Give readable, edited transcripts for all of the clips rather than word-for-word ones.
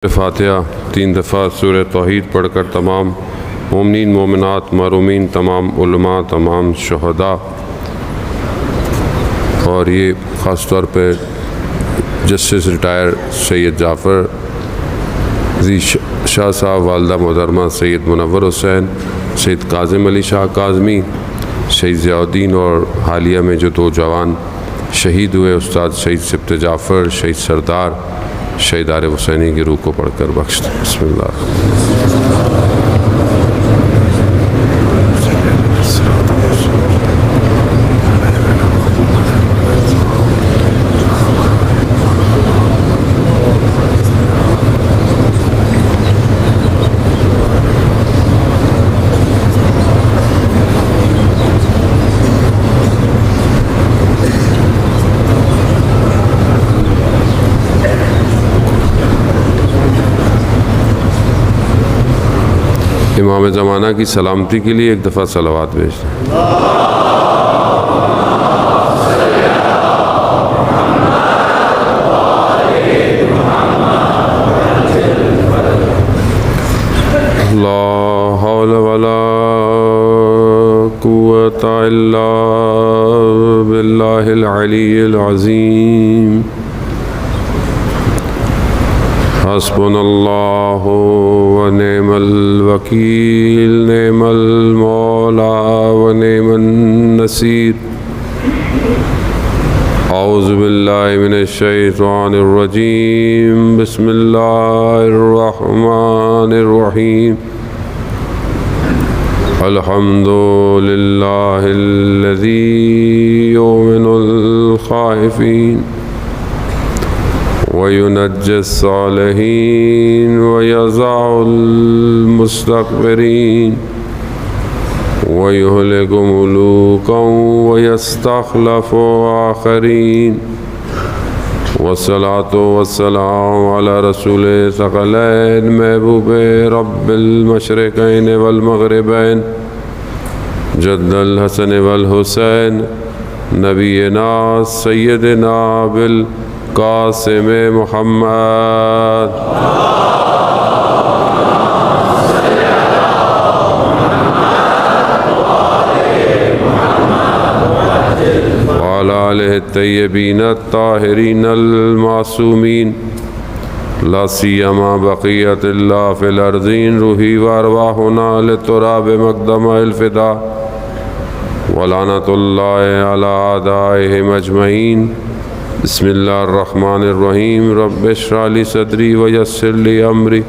فاتحہ 3 دفعہ سورہ توحید پڑھ کر تمام مومنین مومنات محرومین تمام علماء تمام شہداء اور یہ خاص طور پہ جسٹس ریٹائر سید جعفر شاہ صاحب، والدہ محترمہ سید منور حسین، سید کاظم علی شاہ کاظمی، شہید ضیاء الدین، اور حالیہ میں جو 2 جوان شہید ہوئے، استاد شہید سبت جعفر، شہید سردار، شہید عارف حسینی کی روح کو پڑھ کر بخش دیں۔ بسم اللہ۔ امام زمانہ کی سلامتی کے لیے 1 دفعہ صلوات بھیج دیں۔ لا حول ولا قوة الا باللہ العلی العظیم۔ حسبنا اللہ ونعم الوکیل، نعم المولا ونعم النصیر۔ اعوذ باللہ من الشیطان الرجیم، بسم اللہ الرحمن الرحیم۔ الحمد للہ الذی یؤمن الخائفین وَيُنَجِّي الصَّالِحِينَ وَيَضَعُ الْمُسْتَكْبِرِينَ وَيُهْلِكُ مُلُوكًا وَيَسْتَخْلَفُ آخَرِينَ۔ والصلاة والسلام على رسول ثقلین، محبوب رب المشرقین والمغربین، جد الحسن والحسین، نبینا سیدنا قاسم محمد۔ وعلى آلہ الطیبین الطاہرین المعصومین، لا سیما بقیت اللہ فی الارضین، روحی وارواحنا للتراب مقدم الفدا، ولعنۃ اللہ علی اعدائہم اجمعین۔ بسم اللہ الرحمن الرحیم۔ رب اشرح لی صدری ویسر لی امری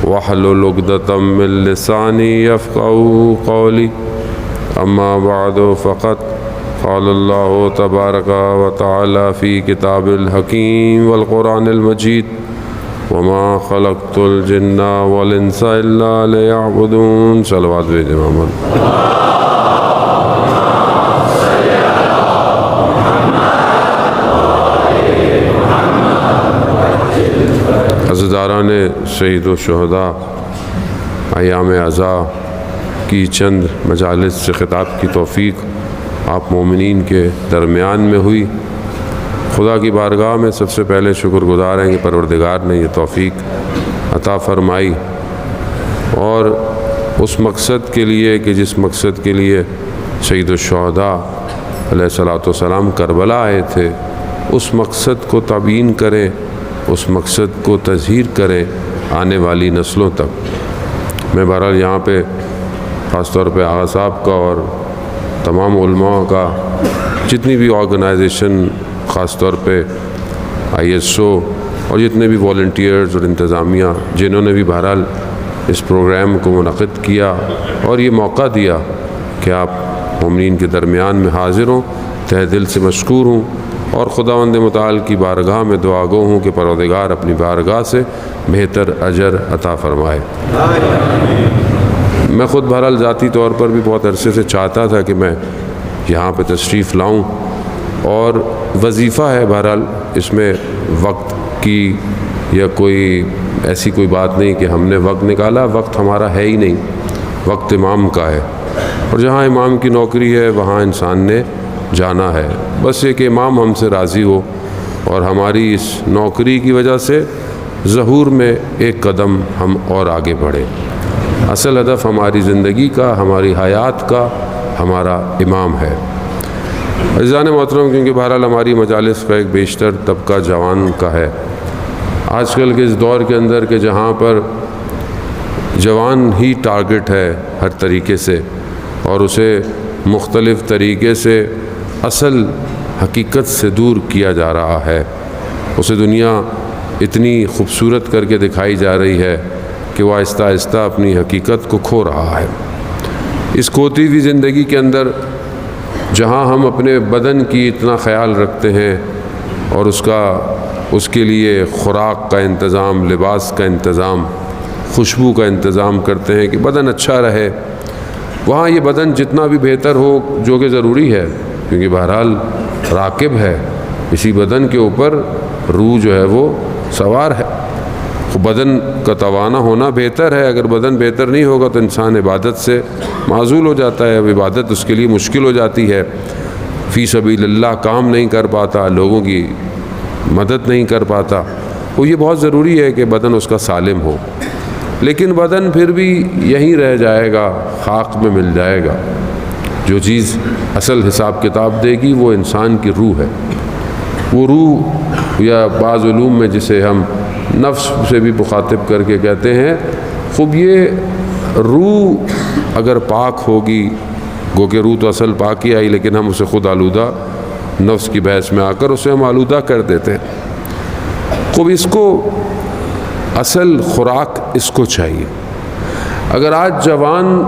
واحلل عقدۃ من لسانی یفقہوا قولی، اما بعد فقد قال اللہ تبارک و تعالی فی کتاب الحکیم والقرآن المجید، وما خلقت الجن والانس الا لیعبدون۔ صلوات بھیجیں محمد۔ عزاداران شہید و شہداء، ایام عزا کی چند مجالس سے خطاب کی توفیق آپ مومنین کے درمیان میں ہوئی۔ خدا کی بارگاہ میں سب سے پہلے شکر گزار ہیں کہ پروردگار نے یہ توفیق عطا فرمائی، اور اس مقصد کے لیے کہ جس مقصد کے لیے شہید الشہداء علیہ الصلوۃ والسلام کربلا آئے تھے، اس مقصد کو تبیین کریں، اس مقصد کو تظہیر کریں آنے والی نسلوں تک۔ میں بہرحال یہاں پہ خاص طور پہ آغا صاحب کا اور تمام علماء کا، جتنی بھی آرگنائزیشن، خاص طور پہ ISO اور جتنے بھی والنٹیئرز اور انتظامیہ جنہوں نے بھی بہرحال اس پروگرام کو منعقد کیا اور یہ موقع دیا کہ آپ مومنین کے درمیان میں حاضر ہوں، تہ دل سے مشکور ہوں، اور خداوند متعال کی بارگاہ میں دعا گو ہوں کہ پروردگار اپنی بارگاہ سے بہتر اجر عطا فرمائے۔ میں خود بہرحال ذاتی طور پر بھی بہت عرصے سے چاہتا تھا کہ میں یہاں پہ تشریف لاؤں، اور وظیفہ ہے بہرحال، اس میں وقت کی یا کوئی ایسی کوئی بات نہیں کہ ہم نے وقت نکالا، وقت ہمارا ہے ہی نہیں، وقت امام کا ہے، اور جہاں امام کی نوکری ہے وہاں انسان نے جانا ہے۔ بس یہ کہ امام ہم سے راضی ہو اور ہماری اس نوکری کی وجہ سے ظہور میں ایک قدم ہم اور آگے بڑھیں۔ اصل ہدف ہماری زندگی کا، ہماری حیات کا، ہمارا امام ہے۔ عزیزان محترم، کیونکہ بہرحال ہماری مجالس کا ایک بیشتر طبقہ جوان کا ہے، آج کل کے اس دور کے اندر کہ جہاں پر جوان ہی ٹارگٹ ہے ہر طریقے سے، اور اسے مختلف طریقے سے اصل حقیقت سے دور کیا جا رہا ہے، اسے دنیا اتنی خوبصورت کر کے دکھائی جا رہی ہے کہ وہ آہستہ آہستہ اپنی حقیقت کو کھو رہا ہے۔ اس کھوتی ہوئی زندگی کے اندر جہاں ہم اپنے بدن کی اتنا خیال رکھتے ہیں اور اس کے لیے خوراک کا انتظام، لباس کا انتظام، خوشبو کا انتظام کرتے ہیں کہ بدن اچھا رہے، وہاں یہ بدن جتنا بھی بہتر ہو، جو کہ ضروری ہے کیونکہ بہرحال راکب ہے اسی بدن کے اوپر، روح جو ہے وہ سوار ہے، بدن کا توانا ہونا بہتر ہے۔ اگر بدن بہتر نہیں ہوگا تو انسان عبادت سے معزول ہو جاتا ہے، اب عبادت اس کے لیے مشکل ہو جاتی ہے، فی سبیل اللہ کام نہیں کر پاتا، لوگوں کی مدد نہیں کر پاتا۔ وہ یہ بہت ضروری ہے کہ بدن اس کا سالم ہو، لیکن بدن پھر بھی یہیں رہ جائے گا، خاک میں مل جائے گا۔ جو چیز اصل حساب کتاب دے گی وہ انسان کی روح ہے۔ وہ روح، یا بعض علوم میں جسے ہم نفس سے بھی مخاطب کر کے کہتے ہیں، خوب یہ روح اگر پاک ہوگی، گو کہ روح تو اصل پاک ہی آئی، لیکن ہم اسے خود آلودہ، نفس کی بحث میں آ کر اسے ہم آلودہ کر دیتے ہیں۔ خوب اس کو اصل خوراک اس کو چاہیے۔ اگر آج جوان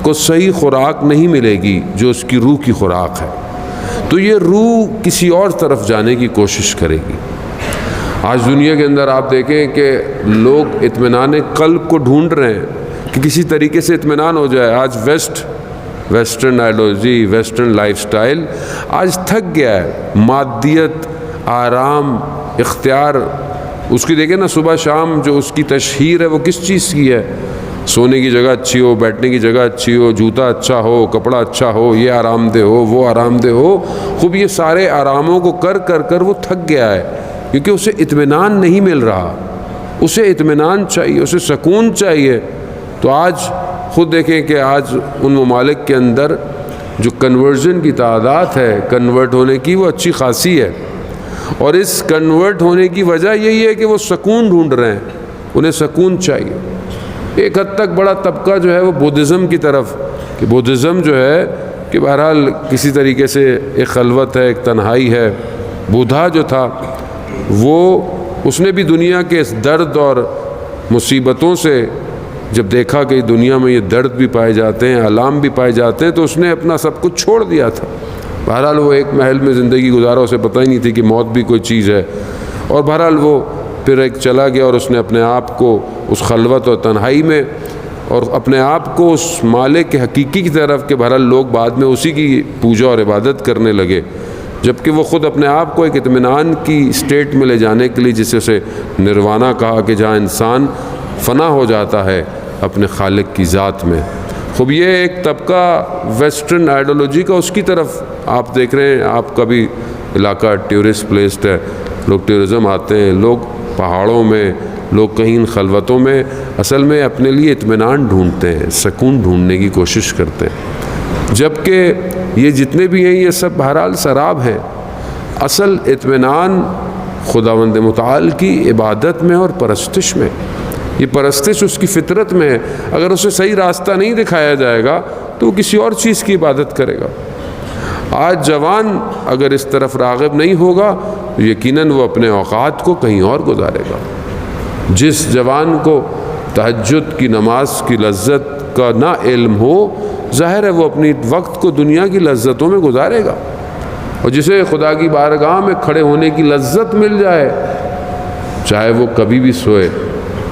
کو صحیح خوراک نہیں ملے گی جو اس کی روح کی خوراک ہے، تو یہ روح کسی اور طرف جانے کی کوشش کرے گی۔ آج دنیا کے اندر آپ دیکھیں کہ لوگ اطمینان قلب کو ڈھونڈ رہے ہیں کہ کسی طریقے سے اطمینان ہو جائے۔ آج western ideology, western life style آج تھک گیا ہے۔ مادیت، آرام، اختیار، اس کی دیکھیں نا صبح شام جو اس کی تشہیر ہے وہ کس چیز کی ہے؟ سونے کی جگہ اچھی ہو، بیٹھنے کی جگہ اچھی ہو، جوتا اچھا ہو، کپڑا اچھا ہو، یہ آرام دہ ہو، وہ آرام دہ ہو۔ خوب یہ سارے آراموں کو کر وہ تھک گیا ہے، کیونکہ اسے اطمینان نہیں مل رہا۔ اسے اطمینان چاہیے، اسے سکون چاہیے۔ تو آج خود دیکھیں کہ آج ان ممالک کے اندر جو کنورژن کی تعداد ہے، کنورٹ ہونے کی، وہ اچھی خاصی ہے، اور اس کنورٹ ہونے کی وجہ یہی ہے کہ وہ سکون ڈھونڈ رہے ہیں، انہیں سکون چاہیے۔ ایک حد تک بڑا طبقہ جو ہے وہ بدھزم کی طرف، کہ بدھزم جو ہے کہ بہرحال کسی طریقے سے ایک خلوت ہے، ایک تنہائی ہے۔ بودھا جو تھا وہ اس نے بھی دنیا کے اس درد اور مصیبتوں سے جب دیکھا کہ دنیا میں یہ درد بھی پائے جاتے ہیں، آلام بھی پائے جاتے ہیں، تو اس نے اپنا سب کچھ چھوڑ دیا تھا۔ بہرحال وہ ایک محل میں زندگی گزارا، اسے پتہ ہی نہیں تھی کہ موت بھی کوئی چیز ہے، اور بہرحال وہ پھر ایک چلا گیا اور اس نے اپنے آپ کو اس خلوت اور تنہائی میں، اور اپنے آپ کو اس مالک کے حقیقی کی طرف، کہ بہرحال لوگ بعد میں اسی کی پوجا اور عبادت کرنے لگے، جبکہ وہ خود اپنے آپ کو ایک اطمینان کی اسٹیٹ میں لے جانے کے لیے، جسے اسے نروانا کہا، کہ جہاں انسان فنا ہو جاتا ہے اپنے خالق کی ذات میں۔ خوب یہ ایک طبقہ ویسٹرن آئیڈیالوجی کا، اس کی طرف آپ دیکھ رہے ہیں۔ آپ کا بھی علاقہ ٹورسٹ پلیس ہے، لوگ ٹورزم آتے ہیں، لوگ پہاڑوں میں، لوگ کہیں خلوتوں میں اصل میں اپنے لیے اطمینان ڈھونڈتے ہیں، سکون ڈھونڈنے کی کوشش کرتے ہیں، جبکہ یہ جتنے بھی ہیں یہ سب بہرحال سراب ہیں۔ اصل اطمینان خداوند متعال کی عبادت میں اور پرستش میں۔ یہ پرستش اس کی فطرت میں ہے، اگر اسے صحیح راستہ نہیں دکھایا جائے گا تو وہ کسی اور چیز کی عبادت کرے گا۔ آج جوان اگر اس طرف راغب نہیں ہوگا تو یقیناً وہ اپنے اوقات کو کہیں اور گزارے گا۔ جس جوان کو تہجد کی نماز کی لذت کا نہ علم ہو، ظاہر ہے وہ اپنی وقت کو دنیا کی لذتوں میں گزارے گا، اور جسے خدا کی بارگاہ میں کھڑے ہونے کی لذت مل جائے، چاہے وہ کبھی بھی سوئے،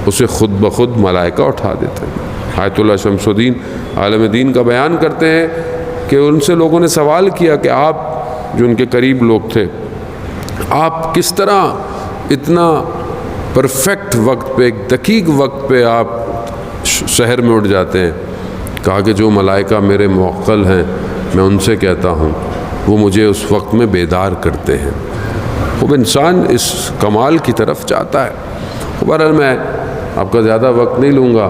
اسے خود بخود ملائکہ اٹھا دیتے ہیں۔ آیت اللہ شمس الدین عالم دین کا بیان کرتے ہیں کہ ان سے لوگوں نے سوال کیا کہ آپ جو ان کے قریب لوگ تھے، آپ کس طرح اتنا پرفیکٹ وقت پہ، ایک دقیق وقت پہ آپ شہر میں اٹھ جاتے ہیں؟ کہا کہ جو ملائکہ میرے موکل ہیں، میں ان سے کہتا ہوں، وہ مجھے اس وقت میں بیدار کرتے ہیں۔ وہ انسان اس کمال کی طرف چاہتا ہے، بہرحال میں آپ کا زیادہ وقت نہیں لوں گا.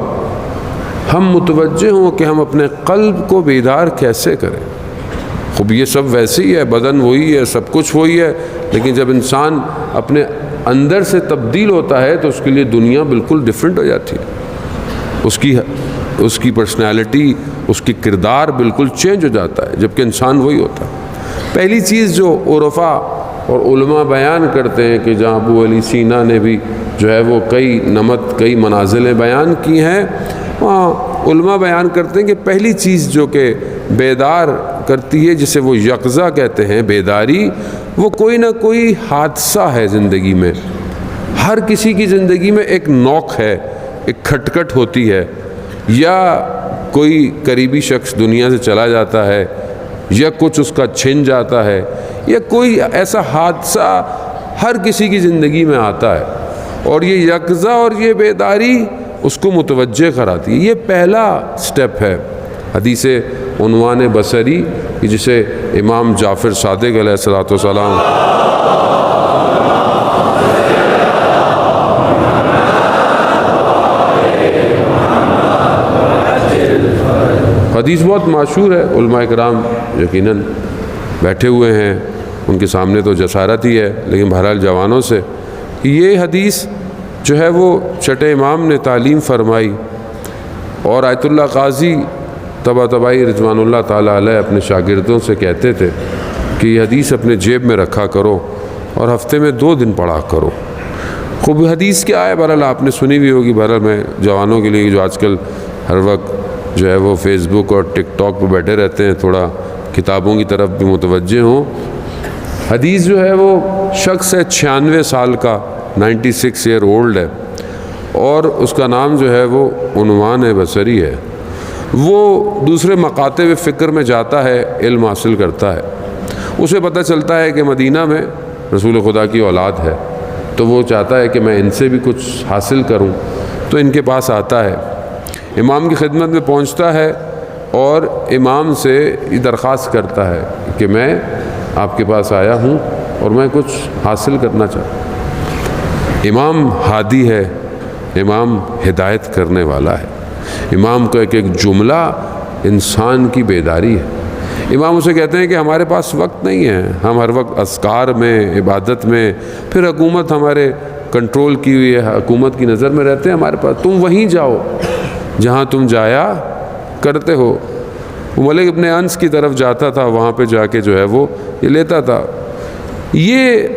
ہم متوجہ ہوں کہ ہم اپنے قلب کو بیدار کیسے کریں. خوب یہ سب ویسے ہی ہے، بدن وہی ہے، سب کچھ وہی ہے، لیکن جب انسان اپنے اندر سے تبدیل ہوتا ہے تو اس کے لیے دنیا بالکل ڈیفرنٹ ہو جاتی ہے. اس کی پرسنالٹی، اس کی کردار بالکل چینج ہو جاتا ہے، جبکہ انسان وہی ہوتا ہے. پہلی چیز جو عرفاء اور علماء بیان کرتے ہیں کہ جہاں ابو علی سینا نے بھی جو ہے وہ کئی منازلیں بیان کی ہیں، وہاں علماء بیان کرتے ہیں کہ پہلی چیز جو کہ بیدار کرتی ہے، جسے وہ یقظہ کہتے ہیں، بیداری، وہ کوئی نہ کوئی حادثہ ہے زندگی میں. ہر کسی کی زندگی میں ایک نوک ہے، ایک کھٹکھٹ ہوتی ہے، یا کوئی قریبی شخص دنیا سے چلا جاتا ہے، یا کچھ اس کا چھن جاتا ہے، یا کوئی ایسا حادثہ ہر کسی کی زندگی میں آتا ہے، اور یہ یقظہ اور یہ بیداری اس کو متوجہ کراتی ہے. یہ پہلا سٹیپ ہے. حدیث عنوان بصری جسے امام جعفر صادق علیہ الصلوۃ والسلام حدیث بہت مشہور ہے. علماء کرام یقیناً بیٹھے ہوئے ہیں، ان کے سامنے تو جسارت ہی ہے، لیکن بہرحال جوانوں سے یہ حدیث جو ہے وہ چھٹے امام نے تعلیم فرمائی، اور آیت اللہ قاضی طباطبائی رضوان اللہ تعالیٰ علیہ اپنے شاگردوں سے کہتے تھے کہ یہ حدیث اپنے جیب میں رکھا کرو اور ہفتے میں 2 دن پڑھا کرو. خوب حدیث کیا ہے، بہرحال آپ نے سنی بھی ہوگی. بہرحال میں جوانوں کے لیے جو آج کل ہر وقت جو ہے وہ فیس بک اور ٹک ٹاک پہ بیٹھے رہتے ہیں، تھوڑا کتابوں کی طرف بھی متوجہ ہوں. حدیث جو ہے وہ شخص ہے 96 سال کا، 96 ایئر اولڈ ہے، اور اس کا نام جو ہے وہ عنوان بصری ہے. وہ دوسرے مکاتب فکر میں جاتا ہے، علم حاصل کرتا ہے. اسے پتہ چلتا ہے کہ مدینہ میں رسول خدا کی اولاد ہے، تو وہ چاہتا ہے کہ میں ان سے بھی کچھ حاصل کروں، تو ان کے پاس آتا ہے، امام کی خدمت میں پہنچتا ہے اور امام سے یہ درخواست کرتا ہے کہ میں آپ کے پاس آیا ہوں اور میں کچھ حاصل کرنا چاہتا ہوں. امام ہادی ہے، امام ہدایت کرنے والا ہے. امام کا ایک جملہ انسان کی بیداری ہے. امام اسے کہتے ہیں کہ ہمارے پاس وقت نہیں ہے، ہم ہر وقت اذکار میں، عبادت میں، پھر حکومت ہمارے کنٹرول کی ہوئی ہے، حکومت کی نظر میں رہتے ہیں، ہمارے پاس تم وہیں جاؤ جہاں تم جایا کرتے ہو. وہ ملک ابن انس کی طرف جاتا تھا، وہاں پہ جا کے جو ہے وہ یہ لیتا تھا. یہ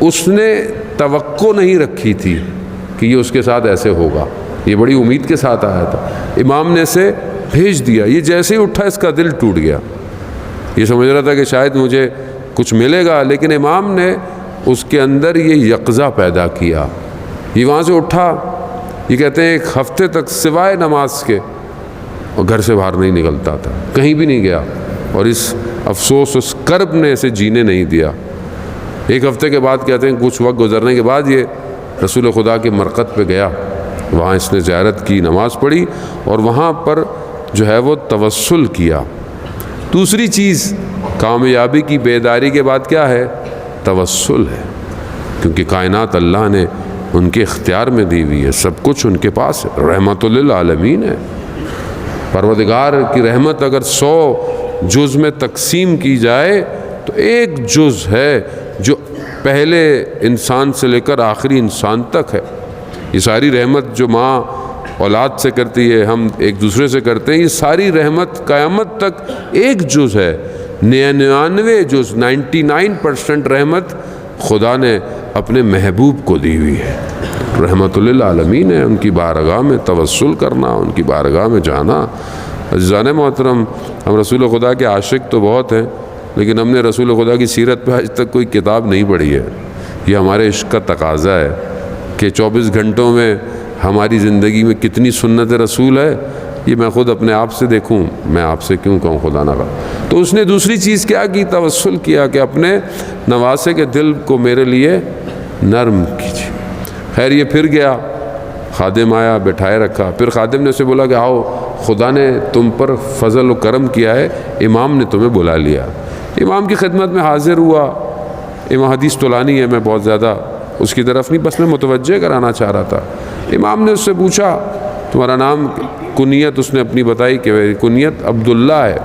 اس نے توقع نہیں رکھی تھی کہ یہ اس کے ساتھ ایسے ہوگا، یہ بڑی امید کے ساتھ آیا تھا. امام نے اسے بھیج دیا. یہ جیسے ہی اٹھا اس کا دل ٹوٹ گیا. یہ سمجھ رہا تھا کہ شاید مجھے کچھ ملے گا، لیکن امام نے اس کے اندر یہ یقظہ پیدا کیا. یہ وہاں سے اٹھا، یہ کہتے ہیں 1 ہفتے تک سوائے نماز کے اور گھر سے باہر نہیں نکلتا تھا، کہیں بھی نہیں گیا، اور اس افسوس، اس کرب نے اسے جینے نہیں دیا. 1 ہفتے کے بعد کہتے ہیں کچھ وقت گزرنے کے بعد یہ رسول خدا کے مرقد پہ گیا. وہاں اس نے زیارت کی، نماز پڑھی، اور وہاں پر جو ہے وہ توسل کیا. دوسری چیز کامیابی کی بیداری کے بعد کیا ہے؟ توسل ہے، کیونکہ کائنات اللہ نے ان کے اختیار میں دی ہوئی ہے، سب کچھ ان کے پاس ہے، رحمت للعالمین ہے. پروردگار کی رحمت اگر 100 جز میں تقسیم کی جائے تو 1 جز ہے جو پہلے انسان سے لے کر آخری انسان تک ہے. یہ ساری رحمت جو ماں اولاد سے کرتی ہے، ہم ایک دوسرے سے کرتے ہیں، یہ ساری رحمت قیامت تک 1 جز ہے. 99 جز 99% رحمت خدا نے اپنے محبوب کو دی ہوئی ہے. رحمت للعالمین ہے. ان کی بارگاہ میں توسل کرنا، ان کی بارگاہ میں جانا. عزیزان محترم، ہم رسول خدا کے عاشق تو بہت ہیں، لیکن ہم نے رسول خدا کی سیرت پہ آج تک کوئی کتاب نہیں پڑھی ہے. یہ ہمارے عشق کا تقاضا ہے کہ 24 گھنٹوں میں ہماری زندگی میں کتنی سنت رسول ہے، یہ میں خود اپنے آپ سے دیکھوں، میں آپ سے کیوں کہوں خدا نہ کہا. تو اس نے دوسری چیز کیا کی؟ توسل کیا کہ اپنے نواسے کے دل کو میرے لیے نرم کیجیے. خیر یہ پھر گیا، خادم آیا، بٹھائے رکھا. پھر خادم نے اسے بولا کہ آؤ، خدا نے تم پر فضل و کرم کیا ہے، امام نے تمہیں بلا لیا. امام کی خدمت میں حاضر ہوا. امام حدیث طولانی ہے، میں بہت زیادہ اس کی طرف نہیں، بس میں متوجہ کرانا چاہ رہا تھا۔ امام نے اس سے پوچھا تمہارا نام، کنیت اس نے اپنی بتائی کہ میری کنیت عبداللہ ہے۔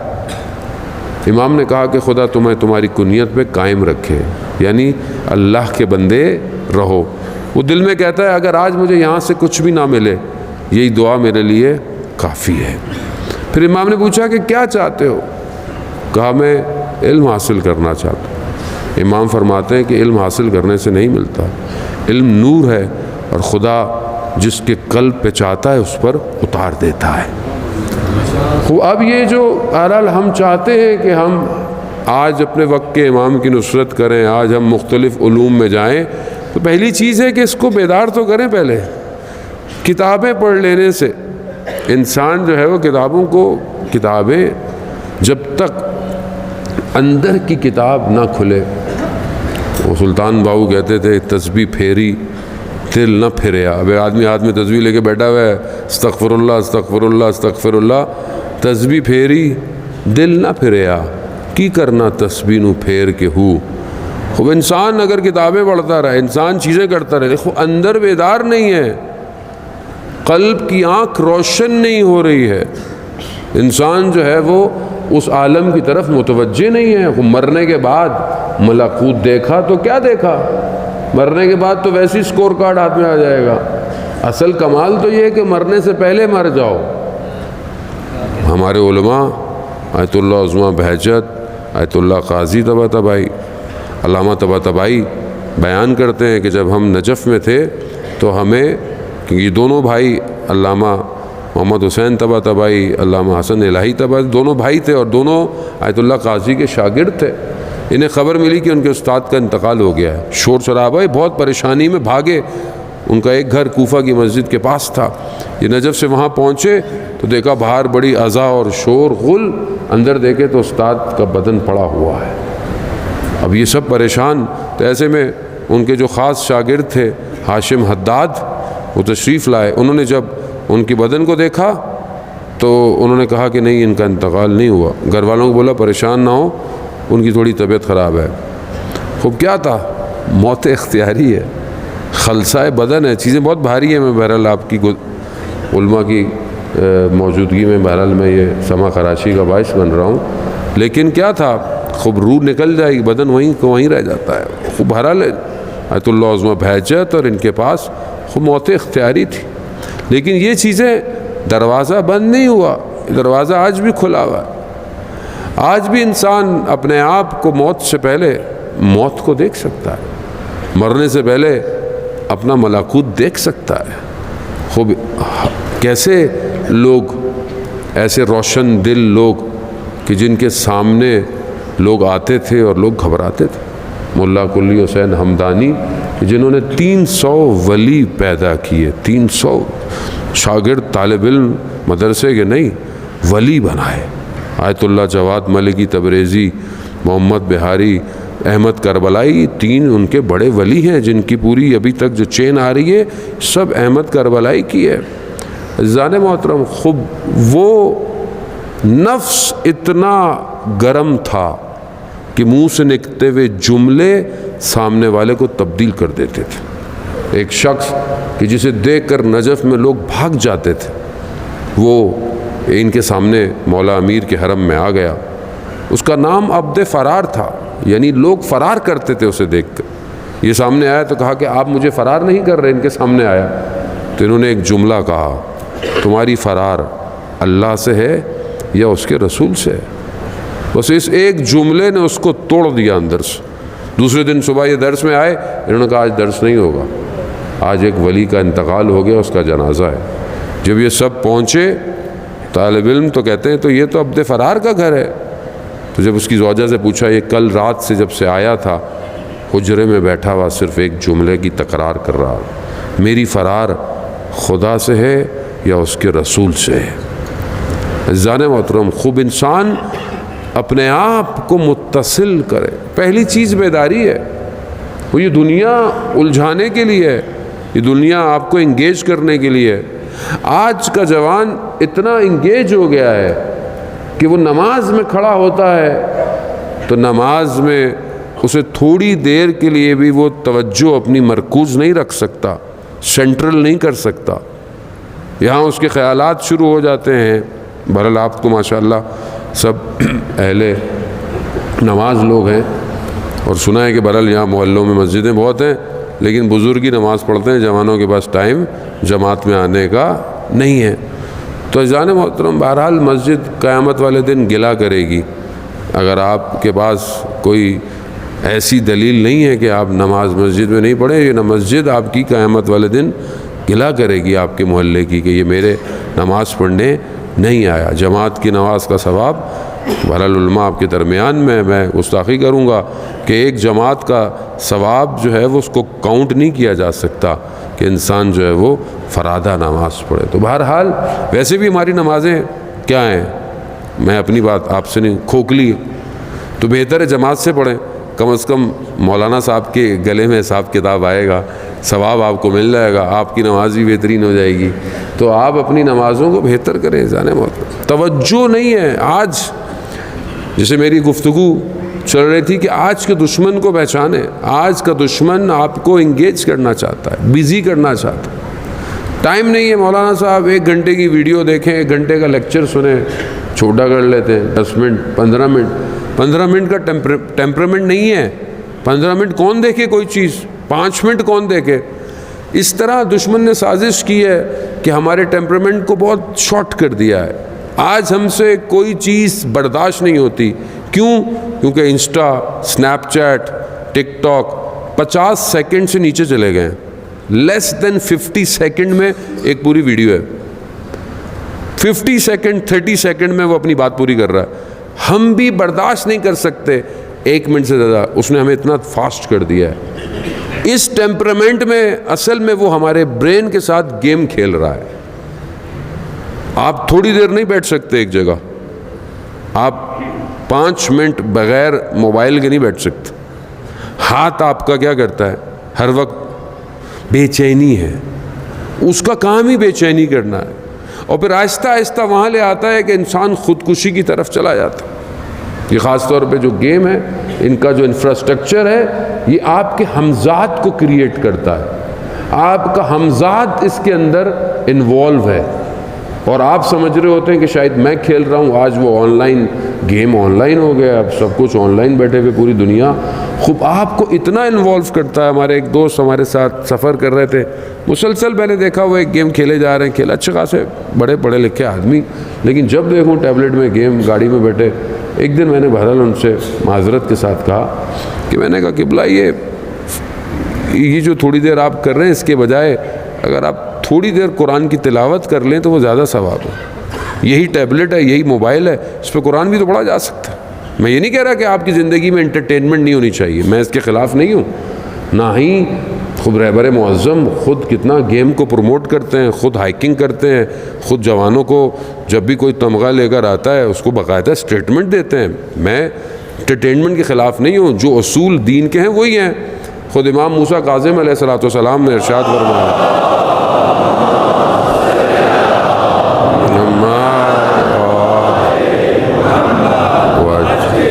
امام نے کہا کہ خدا تمہیں تمہاری کنیت پہ قائم رکھے، یعنی اللہ کے بندے رہو۔ وہ دل میں کہتا ہے اگر آج مجھے یہاں سے کچھ بھی نہ ملے یہی دعا میرے لیے کافی ہے۔ پھر امام نے پوچھا کہ کیا چاہتے ہو؟ کہا میں علم حاصل کرنا چاہتا ہوں۔ امام فرماتے ہیں کہ علم حاصل کرنے سے نہیں ملتا، علم نور ہے اور خدا جس کے قلب پہ چاہتا ہے اس پر اتار دیتا ہے۔ اب یہ جو بہرحال ہم چاہتے ہیں کہ ہم آج اپنے وقت کے امام کی نصرت کریں، آج ہم مختلف علوم میں جائیں، تو پہلی چیز ہے کہ اس کو بیدار تو کریں۔ پہلے کتابیں پڑھ لینے سے انسان جو ہے وہ کتابیں جب تک اندر کی کتاب نہ کھلے، وہ سلطان باؤ کہتے تھے تسبیح پھیری دل نہ پھریا۔ اب آدمی ہاتھ میں تسبیح لے کے بیٹھا ہوا ہے، استغفر اللہ استغفر اللہ استغفر اللہ، تسبیح پھیری دل نہ پھریا، کی کرنا تسبیح نو پھیر کے ہو۔ خوب انسان اگر کتابیں پڑھتا رہے، انسان چیزیں کرتا رہے، دیکھو اندر بیدار نہیں ہے، قلب کی آنکھ روشن نہیں ہو رہی ہے، انسان جو ہے وہ اس عالم کی طرف متوجہ نہیں ہے۔ مرنے کے بعد ملکوت دیکھا تو کیا دیکھا؟ مرنے کے بعد تو ویسی سکور کارڈ ہاتھ میں آ جائے گا۔ اصل کمال تو یہ ہے کہ مرنے سے پہلے مر جاؤ۔ ہمارے علماء آیت اللہ عظمہ بہجت، آیت اللہ قاضی طباطبائی، علامہ طباطبائی بیان کرتے ہیں کہ جب ہم نجف میں تھے تو ہمیں، یہ دونوں بھائی علامہ محمد حسین طباطبائی، علامہ حسن الہی طباطبائی، دونوں بھائی تھے اور دونوں آیت اللہ قاضی کے شاگرد تھے۔ انہیں خبر ملی کہ ان کے استاد کا انتقال ہو گیا ہے، شور شرابہ، بہت پریشانی میں بھاگے۔ ان کا ایک گھر کوفہ کی مسجد کے پاس تھا، یہ نجف سے وہاں پہنچے تو دیکھا باہر بڑی اذا اور شور غل، اندر دیکھے تو استاد کا بدن پڑا ہوا ہے۔ اب یہ سب پریشان، تو ایسے میں ان کے جو خاص شاگرد تھے ہاشم حداد، وہ تشریف لائے۔ انہوں نے جب ان کی بدن کو دیکھا تو انہوں نے کہا کہ نہیں ان کا انتقال نہیں ہوا۔ گھر والوں کو بولا پریشان نہ ہو، ان کی تھوڑی طبیعت خراب ہے۔ خوب کیا تھا؟ موت اختیاری ہے، خلسۂ بدن ہے، چیزیں بہت بھاری ہیں۔ میں بہرحال آپ کی علماء کی موجودگی میں بہرحال میں یہ سما خراشی کا باعث بن رہا ہوں، لیکن کیا تھا؟ خوب روح نکل جائے گی، بدن وہیں کو وہیں رہ جاتا ہے۔ خوب بہرحال آیت اللہ عظمہ بہجت اور ان کے پاس خوب موت اختیاری تھی، لیکن یہ چیزیں، دروازہ بند نہیں ہوا، دروازہ آج بھی کھلا ہوا ہے۔ آج بھی انسان اپنے آپ کو موت سے پہلے موت کو دیکھ سکتا ہے، مرنے سے پہلے اپنا ملکوت دیکھ سکتا ہے۔ خوب کیسے لوگ، ایسے روشن دل لوگ کہ جن کے سامنے لوگ آتے تھے اور لوگ گھبراتے تھے۔ ملا کلی حسین ہمدانی جنہوں نے 300 ولی پیدا کیے، 300 شاگرد طالب علم مدرسے کے نہیں، ولی بنائے۔ آیت اللہ جواد ملکی تبریزی، محمد بہاری، احمد کربلائی، 3 ان کے بڑے ولی ہیں جن کی پوری ابھی تک جو چین آ رہی ہے سب احمد کربلائی کی ہے۔ عزیزان محترم، خوب وہ نفس اتنا گرم تھا کہ منہ سے نکلتے ہوئے جملے سامنے والے کو تبدیل کر دیتے تھے۔ ایک شخص کہ جسے دیکھ کر نجف میں لوگ بھاگ جاتے تھے، وہ ان کے سامنے مولا امیر کے حرم میں آ گیا۔ اس کا نام عبد فرار تھا، یعنی لوگ فرار کرتے تھے اسے دیکھ کر۔ یہ سامنے آیا تو کہا کہ آپ مجھے فرار نہیں کر رہے، ان کے سامنے آیا تو انہوں نے ایک جملہ کہا، تمہاری فرار اللہ سے ہے یا اس کے رسول سے ہے؟ بس اس ایک جملے نے اس کو توڑ دیا اندر سے۔ دوسرے دن صبح یہ درس میں آئے، انہوں نے کہا آج درس نہیں ہوگا، آج ایک ولی کا انتقال ہو گیا، اس کا جنازہ ہے۔ جب یہ سب پہنچے طالب علم تو کہتے ہیں تو یہ تو عبد فرار کا گھر ہے۔ تو جب اس کی زوجہ سے پوچھا، یہ کل رات سے جب سے آیا تھا حجرے میں بیٹھا ہوا صرف ایک جملے کی تکرار کر رہا، میری فرار خدا سے ہے یا اس کے رسول سے ہے؟ عزیزان محترم، خوب انسان اپنے آپ کو متصل کرے۔ پہلی چیز بیداری ہے، وہ یہ دنیا الجھانے کے لیے ہے، یہ دنیا آپ کو انگیج کرنے کے لیے ہے۔ آج کا جوان اتنا انگیج ہو گیا ہے کہ وہ نماز میں کھڑا ہوتا ہے تو نماز میں اسے تھوڑی دیر کے لیے بھی وہ توجہ اپنی مرکوز نہیں رکھ سکتا، سینٹرل نہیں کر سکتا، یہاں اس کے خیالات شروع ہو جاتے ہیں۔ بہرحال آپ کو ماشاءاللہ سب اہل نماز لوگ ہیں، اور سنا ہے کہ بہرحال یہاں محلوں میں مسجدیں بہت ہیں، لیکن بزرگی نماز پڑھتے ہیں، جوانوں کے پاس ٹائم جماعت میں آنے کا نہیں ہے۔ تو عزیزان محترم، بہرحال مسجد قیامت والے دن گلہ کرے گی اگر آپ کے پاس کوئی ایسی دلیل نہیں ہے کہ آپ نماز مسجد میں نہیں پڑھیں، یہ نہ مسجد آپ کی قیامت والے دن گلہ کرے گی آپ کے محلے کی کہ یہ میرے نماز پڑھنے نہیں آیا۔ جماعت کی نماز کا ثواب بہرحال علماء آپ کے درمیان میں گستاخی کروں گا کہ ایک جماعت کا ثواب جو ہے وہ اس کو کاؤنٹ نہیں کیا جا سکتا کہ انسان جو ہے وہ فرادہ نماز پڑھے۔ تو بہرحال ویسے بھی ہماری نمازیں کیا ہیں، میں اپنی بات آپ سے نہیں کھوکھلی، تو بہتر ہے جماعت سے پڑھیں، کم از کم مولانا صاحب کے گلے میں حساب کتاب آئے گا، ثواب آپ کو مل جائے گا، آپ کی نماز بھی بہترین ہو جائے گی۔ تو آپ اپنی نمازوں کو بہتر کریں۔ جانے محترم، توجہ نہیں ہے آج، جیسے میری گفتگو چل رہی تھی کہ آج کے دشمن کو پہچانیں۔ آج کا دشمن آپ کو انگیج کرنا چاہتا ہے، بیزی کرنا چاہتا ہے۔ ٹائم نہیں ہے، مولانا صاحب 1 گھنٹے کی ویڈیو دیکھیں، 1 گھنٹے کا لیکچر سنیں، چھوٹا کر لیتے ہیں 10 منٹ 15 منٹ 15 منٹ کا ٹیمپرامنٹ نہیں ہے۔ 15 منٹ کون دیکھے کوئی چیز، 5 منٹ کون دیکھے؟ اس طرح دشمن نے سازش کی ہے کہ ہمارے ٹیمپرامنٹ کو بہت شارٹ کر دیا ہے۔ آج ہم سے کوئی چیز برداشت نہیں ہوتی، کیوں؟ کیونکہ انسٹا، سنیپ چیٹ، ٹک ٹاک 50 سیکنڈ سے نیچے چلے گئے ہیں۔ لیس دین 50 سیکنڈ میں ایک پوری ویڈیو ہے، 50 سیکنڈ 30 سیکنڈ میں وہ اپنی بات پوری کر رہا ہے۔ ہم بھی برداشت نہیں کر سکتے 1 منٹ سے زیادہ، اس نے ہمیں اتنا فاسٹ کر دیا ہے۔ اس ٹیمپرامنٹ میں اصل میں وہ ہمارے برین کے ساتھ گیم کھیل رہا ہے۔ آپ تھوڑی دیر نہیں بیٹھ سکتے ایک جگہ، آپ 5 منٹ بغیر موبائل کے نہیں بیٹھ سکتے۔ ہاتھ آپ کا کیا کرتا ہے؟ ہر وقت بے چینی ہے، اس کا کام ہی بے چینی کرنا ہے، اور پھر آہستہ آہستہ وہاں لے آتا ہے کہ انسان خودکشی کی طرف چلا جاتا ہے۔ یہ خاص طور پہ جو گیم ہے، ان کا جو انفراسٹرکچر ہے، یہ آپ کے ہمزاد کو کریٹ کرتا ہے، آپ کا ہمزاد اس کے اندر انوالو ہے، اور آپ سمجھ رہے ہوتے ہیں کہ شاید میں کھیل رہا ہوں، آج وہ online game online ہو گیا، اب سب کچھ آن لائن بیٹھے ہوئے پوری دنیا خوب آپ کو اتنا انوالو کرتا ہے۔ ہمارے ایک دوست ہمارے ساتھ سفر کر رہے تھے، مسلسل میں نے دیکھا وہ ایک گیم کھیلے جا رہے ہیں، کھیلا اچھے خاصے بڑے پڑھے لکھے آدمی، لیکن جب دیکھوں ٹیبلٹ میں گیم، گاڑی میں بیٹھے۔ ایک دن میں نے بہرحال ان سے معذرت کے ساتھ کہا کہ میں نے کہا قبلہ یہ جو تھوڑی دیر آپ کر رہے ہیں، اس کے بجائے اگر آپ تھوڑی دیر قرآن کی تلاوت کر لیں تو وہ زیادہ ثواب ہے۔ یہی ٹیبلٹ ہے، یہی موبائل ہے، اس پہ قرآن بھی تو پڑھا جا سکتا ہے۔ میں یہ نہیں کہہ رہا کہ آپ کی زندگی میں انٹرٹینمنٹ نہیں ہونی چاہیے، میں اس کے خلاف نہیں ہوں، نہ ہی خود رہبر معظم خود کتنا گیم کو پروموٹ کرتے ہیں، خود ہائکنگ کرتے ہیں، خود جوانوں کو جب بھی کوئی تمغہ لے کر آتا ہے اس کو باقاعدہ اسٹیٹمنٹ دیتے ہیں۔ میں انٹرٹینمنٹ کے خلاف نہیں ہوں، جو اصول دین کے ہیں وہی ہیں۔ خود امام موسیٰ کاظم علیہ السلام نے ارشاد فرمایا،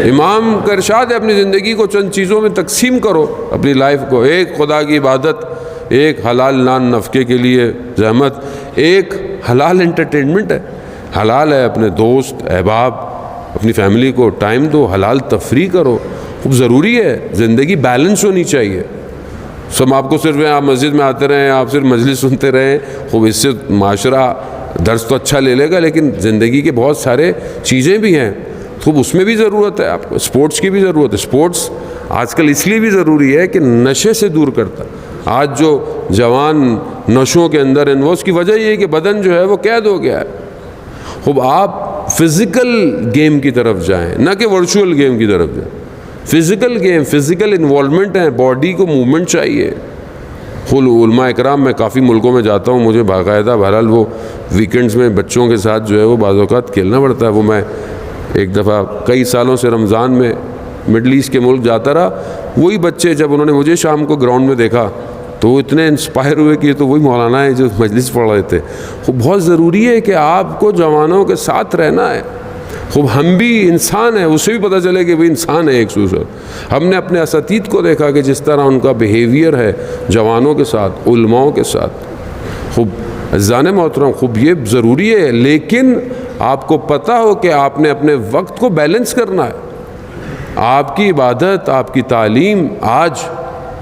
امام کا ارشاد ہے اپنی زندگی کو چند چیزوں میں تقسیم کرو، اپنی لائف کو۔ ایک خدا کی عبادت، ایک حلال نان نفقے کے لیے زحمت، ایک حلال انٹرٹینمنٹ ہے، حلال ہے اپنے دوست احباب اپنی فیملی کو ٹائم دو، حلال تفریح کرو۔ خوب ضروری ہے، زندگی بیلنس ہونی چاہیے۔ سب آپ کو صرف آپ مسجد میں آتے رہیں، آپ صرف مجلس سنتے رہیں، خوب اس سے معاشرہ درس تو اچھا لے لے گا، لیکن زندگی کے بہت سارے چیزیں بھی ہیں، خوب اس میں بھی ضرورت ہے آپ کو، اسپورٹس کی بھی ضرورت ہے۔ اسپورٹس آج کل اس لیے بھی ضروری ہے کہ نشے سے دور کرتا ہے۔ آج جو جوان نشوں کے اندر ہیں، وہ اس کی وجہ یہ ہے کہ بدن جو ہے وہ قید ہو گیا ہے۔ خوب آپ فزیکل گیم کی طرف جائیں، نہ کہ ورچوئل گیم کی طرف جائیں۔ فزیکل گیم، فزیکل انوالومنٹ ہے، باڈی کو موومنٹ چاہیے۔ خود علماء اکرام، میں کافی ملکوں میں جاتا ہوں، مجھے باقاعدہ بہرحال وہ ویکینڈز میں بچوں کے ساتھ جو ہے وہ بعض اوقات کھیلنا پڑتا ہے۔ وہ میں ایک دفعہ کئی سالوں سے رمضان میں مڈل ایسٹ کے ملک جاتا رہا، وہی بچے جب انہوں نے مجھے شام کو گراؤنڈ میں دیکھا تو وہ اتنے انسپائر ہوئے کہ یہ تو وہی مولانا ہے جو مجلس پڑھ رہے تھے۔ بہت ضروری ہے کہ آپ کو جوانوں کے ساتھ رہنا ہے، خوب ہم بھی انسان ہیں، اسے بھی پتہ چلے کہ وہ انسان ہے ایک صورت۔ ہم نے اپنے اساتید کو دیکھا کہ جس طرح ان کا بیہیویئر ہے جوانوں کے ساتھ، علماؤں کے ساتھ۔ خوب عزیزان محترم، خوب یہ ضروری ہے، لیکن آپ کو پتہ ہو کہ آپ نے اپنے وقت کو بیلنس کرنا ہے۔ آپ کی عبادت، آپ کی تعلیم، آج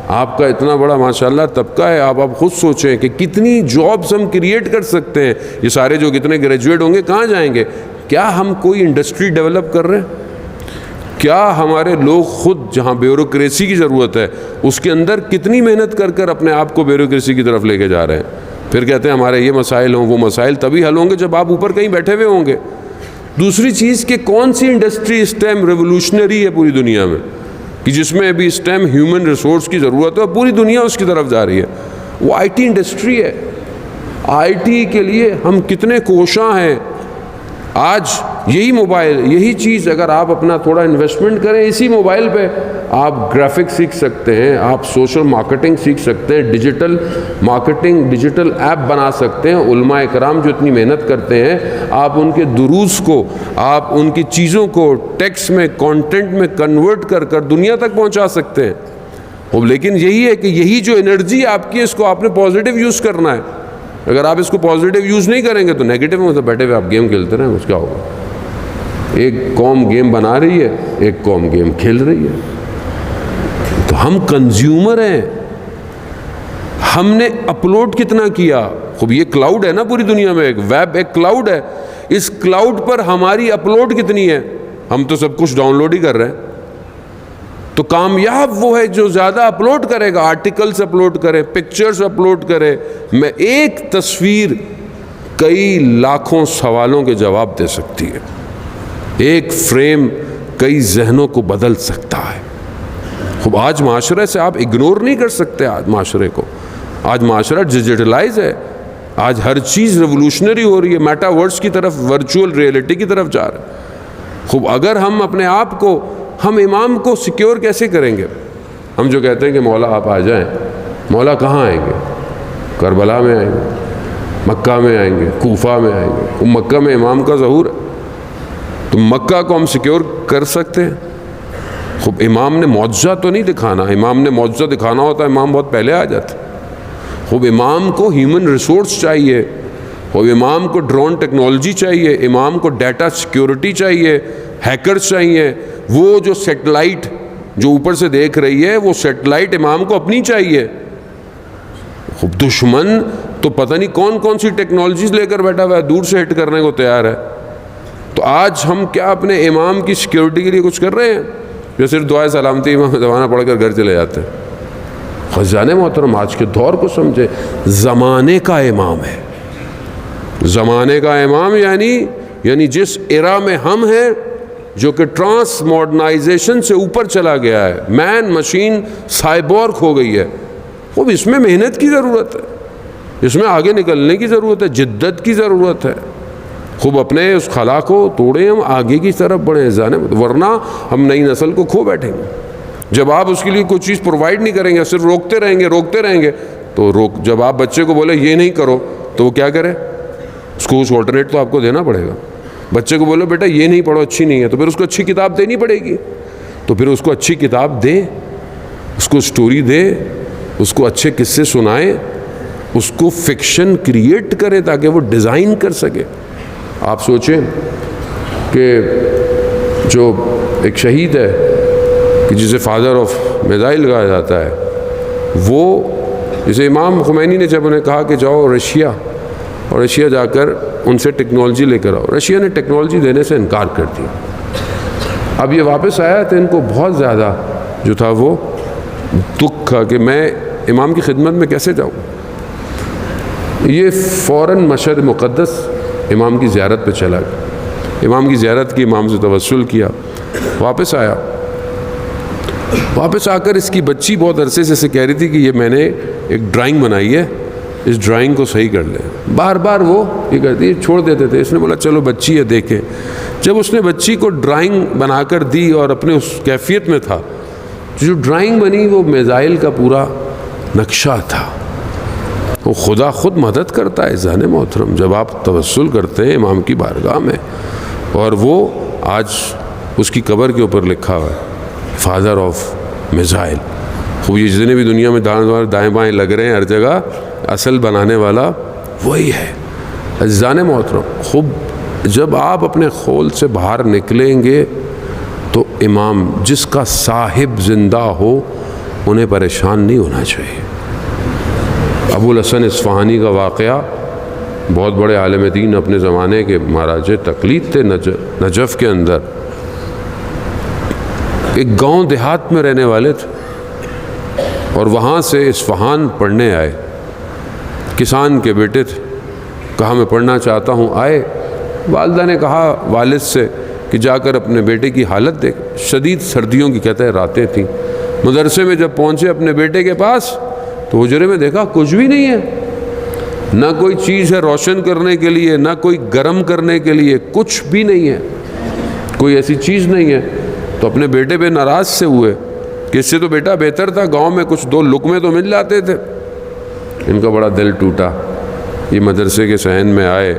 آپ کا اتنا بڑا ماشاءاللہ طبقہ ہے، آپ خود سوچیں کہ کتنی جابز ہم کریٹ کر سکتے ہیں۔ یہ سارے جو کتنے گریجویٹ ہوں گے کہاں جائیں گے؟ کیا ہم کوئی انڈسٹری ڈیولپ کر رہے ہیں؟ کیا ہمارے لوگ خود جہاں بیوروکریسی کی ضرورت ہے اس کے اندر کتنی محنت کر کر اپنے آپ کو بیوروکریسی کی طرف لے کے جا رہے ہیں؟ پھر کہتے ہیں ہمارے یہ مسائل ہوں، وہ مسائل تبھی حل ہوں گے جب آپ اوپر کہیں بیٹھے ہوئے ہوں گے۔ دوسری چیز کہ کون سی انڈسٹری اس ٹائم ریولوشنری ہے پوری دنیا میں، کہ جس میں ابھی اس ٹائم ہیومن ریسورس کی ضرورت ہے اور پوری دنیا اس کی طرف جا رہی ہے؟ وہ آئی ٹی انڈسٹری ہے۔ آئی ٹی کے لیے ہم کتنے کوشاں ہیں۔ آج یہی موبائل، یہی چیز اگر آپ اپنا تھوڑا انویسٹمنٹ کریں اسی موبائل پہ، آپ گرافک سیکھ سکتے ہیں، آپ سوشل مارکیٹنگ سیکھ سکتے ہیں، ڈیجیٹل مارکیٹنگ، ڈیجیٹل ایپ بنا سکتے ہیں۔ علماء کرام جو اتنی محنت کرتے ہیں، آپ ان کے دروس کو، آپ ان کی چیزوں کو ٹیکسٹ میں، کانٹینٹ میں کنورٹ کر کر دنیا تک پہنچا سکتے ہیں۔ اب لیکن یہی ہے کہ یہی جو انرجی آپ کی ہے اس کو آپ نے پازیٹیو یوز کرنا ہے۔ اگر آپ اس کو پازیٹیو یوز نہیں کریں گے تو نیگیٹو میں تو بیٹھے ہوئے آپ گیم کھیلتے رہیں، اس کیا ہوگا؟ ایک قوم گیم بنا رہی ہے، ایک قوم گیم کھیل رہی ہے۔ تو ہم کنزیومر ہیں۔ ہم نے اپلوڈ کتنا کیا؟ خوب یہ کلاؤڈ ہے نا پوری دنیا میں، ایک ویب، ایک کلاؤڈ ہے۔ اس کلاؤڈ پر ہماری اپلوڈ کتنی ہے؟ ہم تو سب کچھ ڈاؤن لوڈ ہی کر رہے ہیں۔ تو کامیاب وہ ہے جو زیادہ اپلوڈ کرے گا، آرٹیکلز اپلوڈ کرے، پکچرز اپلوڈ کرے۔ میں ایک تصویر کئی لاکھوں سوالوں کے جواب دے سکتی ہے، ایک فریم کئی ذہنوں کو بدل سکتا ہے۔ خوب آج معاشرے سے آپ اگنور نہیں کر سکتے آج معاشرے کو۔ آج معاشرہ ڈیجیٹلائز ہے، آج ہر چیز ریولوشنری ہو رہی ہے، میٹاورس کی طرف، ورچوئل ریئلٹی کی طرف جا رہے ہیں۔ خوب اگر ہم اپنے آپ کو، ہم امام کو سیکیور کیسے کریں گے؟ ہم جو کہتے ہیں کہ مولا آپ آ جائیں، مولا کہاں آئیں گے؟ کربلا میں آئیں گے، مکہ میں آئیں گے، کوفہ میں آئیں گے۔ وہ مکہ میں امام کا ظہور ہے، تو مکہ کو ہم سیکیور کر سکتے ہیں؟ خوب امام نے معجزہ تو نہیں دکھانا، امام نے معجزہ دکھانا ہوتا ہے امام بہت پہلے آ جاتے۔ خوب امام کو ہیومن ریسورس چاہیے، خوب امام کو ڈرون ٹیکنالوجی چاہیے، امام کو ڈیٹا سیکیورٹی چاہیے، ہیکرز چاہیے۔ وہ جو سیٹلائٹ جو اوپر سے دیکھ رہی ہے، وہ سیٹلائٹ امام کو اپنی چاہیے۔ خوب دشمن تو پتہ نہیں کون کون سی ٹیکنالوجیز لے کر بیٹھا ہوا ہے، دور سے ہٹ کرنے کو تیار ہے۔ تو آج ہم کیا اپنے امام کی سیکیورٹی کے لیے کچھ کر رہے ہیں؟ یا صرف دعائے سلامتی امام زمانہ پڑھ کر گھر چلے جاتے ہیں؟ خزانے محترم آج کے دور کو سمجھے، زمانے کا امام ہے۔ زمانے کا امام یعنی جس ایرا میں ہم ہیں، جو کہ ٹرانس ماڈرنائزیشن سے اوپر چلا گیا ہے، مین مشین سائبورگ ہو گئی ہے۔ خوب اس میں محنت کی ضرورت ہے، اس میں آگے نکلنے کی ضرورت ہے، جدت کی ضرورت ہے۔ خوب اپنے اس خلا کو توڑیں، ہم آگے کی طرف بڑھیں جانے، ورنہ ہم نئی نسل کو کھو بیٹھیں گے۔ جب آپ اس کے لیے کوئی چیز پرووائڈ نہیں کریں گے، صرف روکتے رہیں گے تو جب آپ بچے کو بولے یہ نہیں کرو تو وہ کیا کرے؟ اس کو آلٹرنیٹ تو آپ کو دینا پڑے گا۔ بچے کو بولو بیٹا یہ نہیں پڑھو، اچھی نہیں ہے، تو پھر اس کو اچھی کتاب دینی پڑے گی۔ تو پھر اس کو اچھی کتاب دے، اس کو سٹوری دے، اس کو اچھے قصے سنائے، اس کو فکشن کریٹ کرے تاکہ وہ ڈیزائن کر سکے۔ آپ سوچیں کہ جو ایک شہید ہے کہ جسے فادر آف میزائل کہا جاتا ہے، وہ جسے امام خمینی نے جب انہیں کہا کہ جاؤ رشیا، اور رشیا جا کر ان سے ٹیکنالوجی لے کر آؤ، رشیا نے ٹیکنالوجی دینے سے انکار کر دیا۔ اب یہ واپس آیا تو ان کو بہت زیادہ جو تھا وہ دکھ تھا کہ میں امام کی خدمت میں کیسے جاؤں۔ یہ فوراً مشہد مقدس امام کی زیارت پہ چلا گیا، امام کی زیارت کی، امام سے توسل کیا، واپس آیا۔ واپس آ کر اس کی بچی بہت عرصے سے اسے کہہ رہی تھی کہ یہ میں نے ایک ڈرائنگ بنائی ہے، اس ڈرائنگ کو صحیح کر لیں۔ بار بار وہ یہ کرتی چھوڑ دیتے تھے۔ اس نے بولا چلو بچی ہے دیکھیں۔ جب اس نے بچی کو ڈرائنگ بنا کر دی اور اپنے اس کیفیت میں تھا، جو ڈرائنگ بنی وہ میزائل کا پورا نقشہ تھا۔ وہ خدا خود مدد کرتا ہے ذہن محترم جب آپ توسل کرتے ہیں امام کی بارگاہ میں، اور وہ آج اس کی قبر کے اوپر لکھا ہوا ہے فادر آف میزائل. خوب یہ جتنے بھی دنیا میں دائیں بائیں لگ رہے ہیں ہر جگہ، اصل بنانے والا وہی ہے. عزیزان محترم، خوب جب آپ اپنے خول سے باہر نکلیں گے تو امام جس کا صاحب زندہ ہو انہیں پریشان نہیں ہونا چاہیے. ابو الحسن اصفہانی کا واقعہ، بہت بڑے عالم دین اپنے زمانے کے مہاراج تقلید تھے نجف کے اندر، ایک گاؤں دیہات میں رہنے والے تھے اور وہاں سے اصفہان پڑھنے آئے. کسان کے بیٹے تھے، کہا میں پڑھنا چاہتا ہوں. آئے، والدہ نے کہا والد سے کہ جا کر اپنے بیٹے کی حالت دیکھ. شدید سردیوں کی کہتے ہیں راتیں تھیں. مدرسے میں جب پہنچے اپنے بیٹے کے پاس تو حجرے میں دیکھا کچھ بھی نہیں ہے، نہ کوئی چیز ہے روشن کرنے کے لیے، نہ کوئی گرم کرنے کے لیے، کچھ بھی نہیں ہے، کوئی ایسی چیز نہیں ہے. تو اپنے بیٹے پہ ناراض سے ہوئے کہ اس سے تو بیٹا بہتر تھا، گاؤں میں کچھ دو لقمے تو مل جاتے تھے. ان کا بڑا دل ٹوٹا. یہ مدرسے کے صحن میں آئے،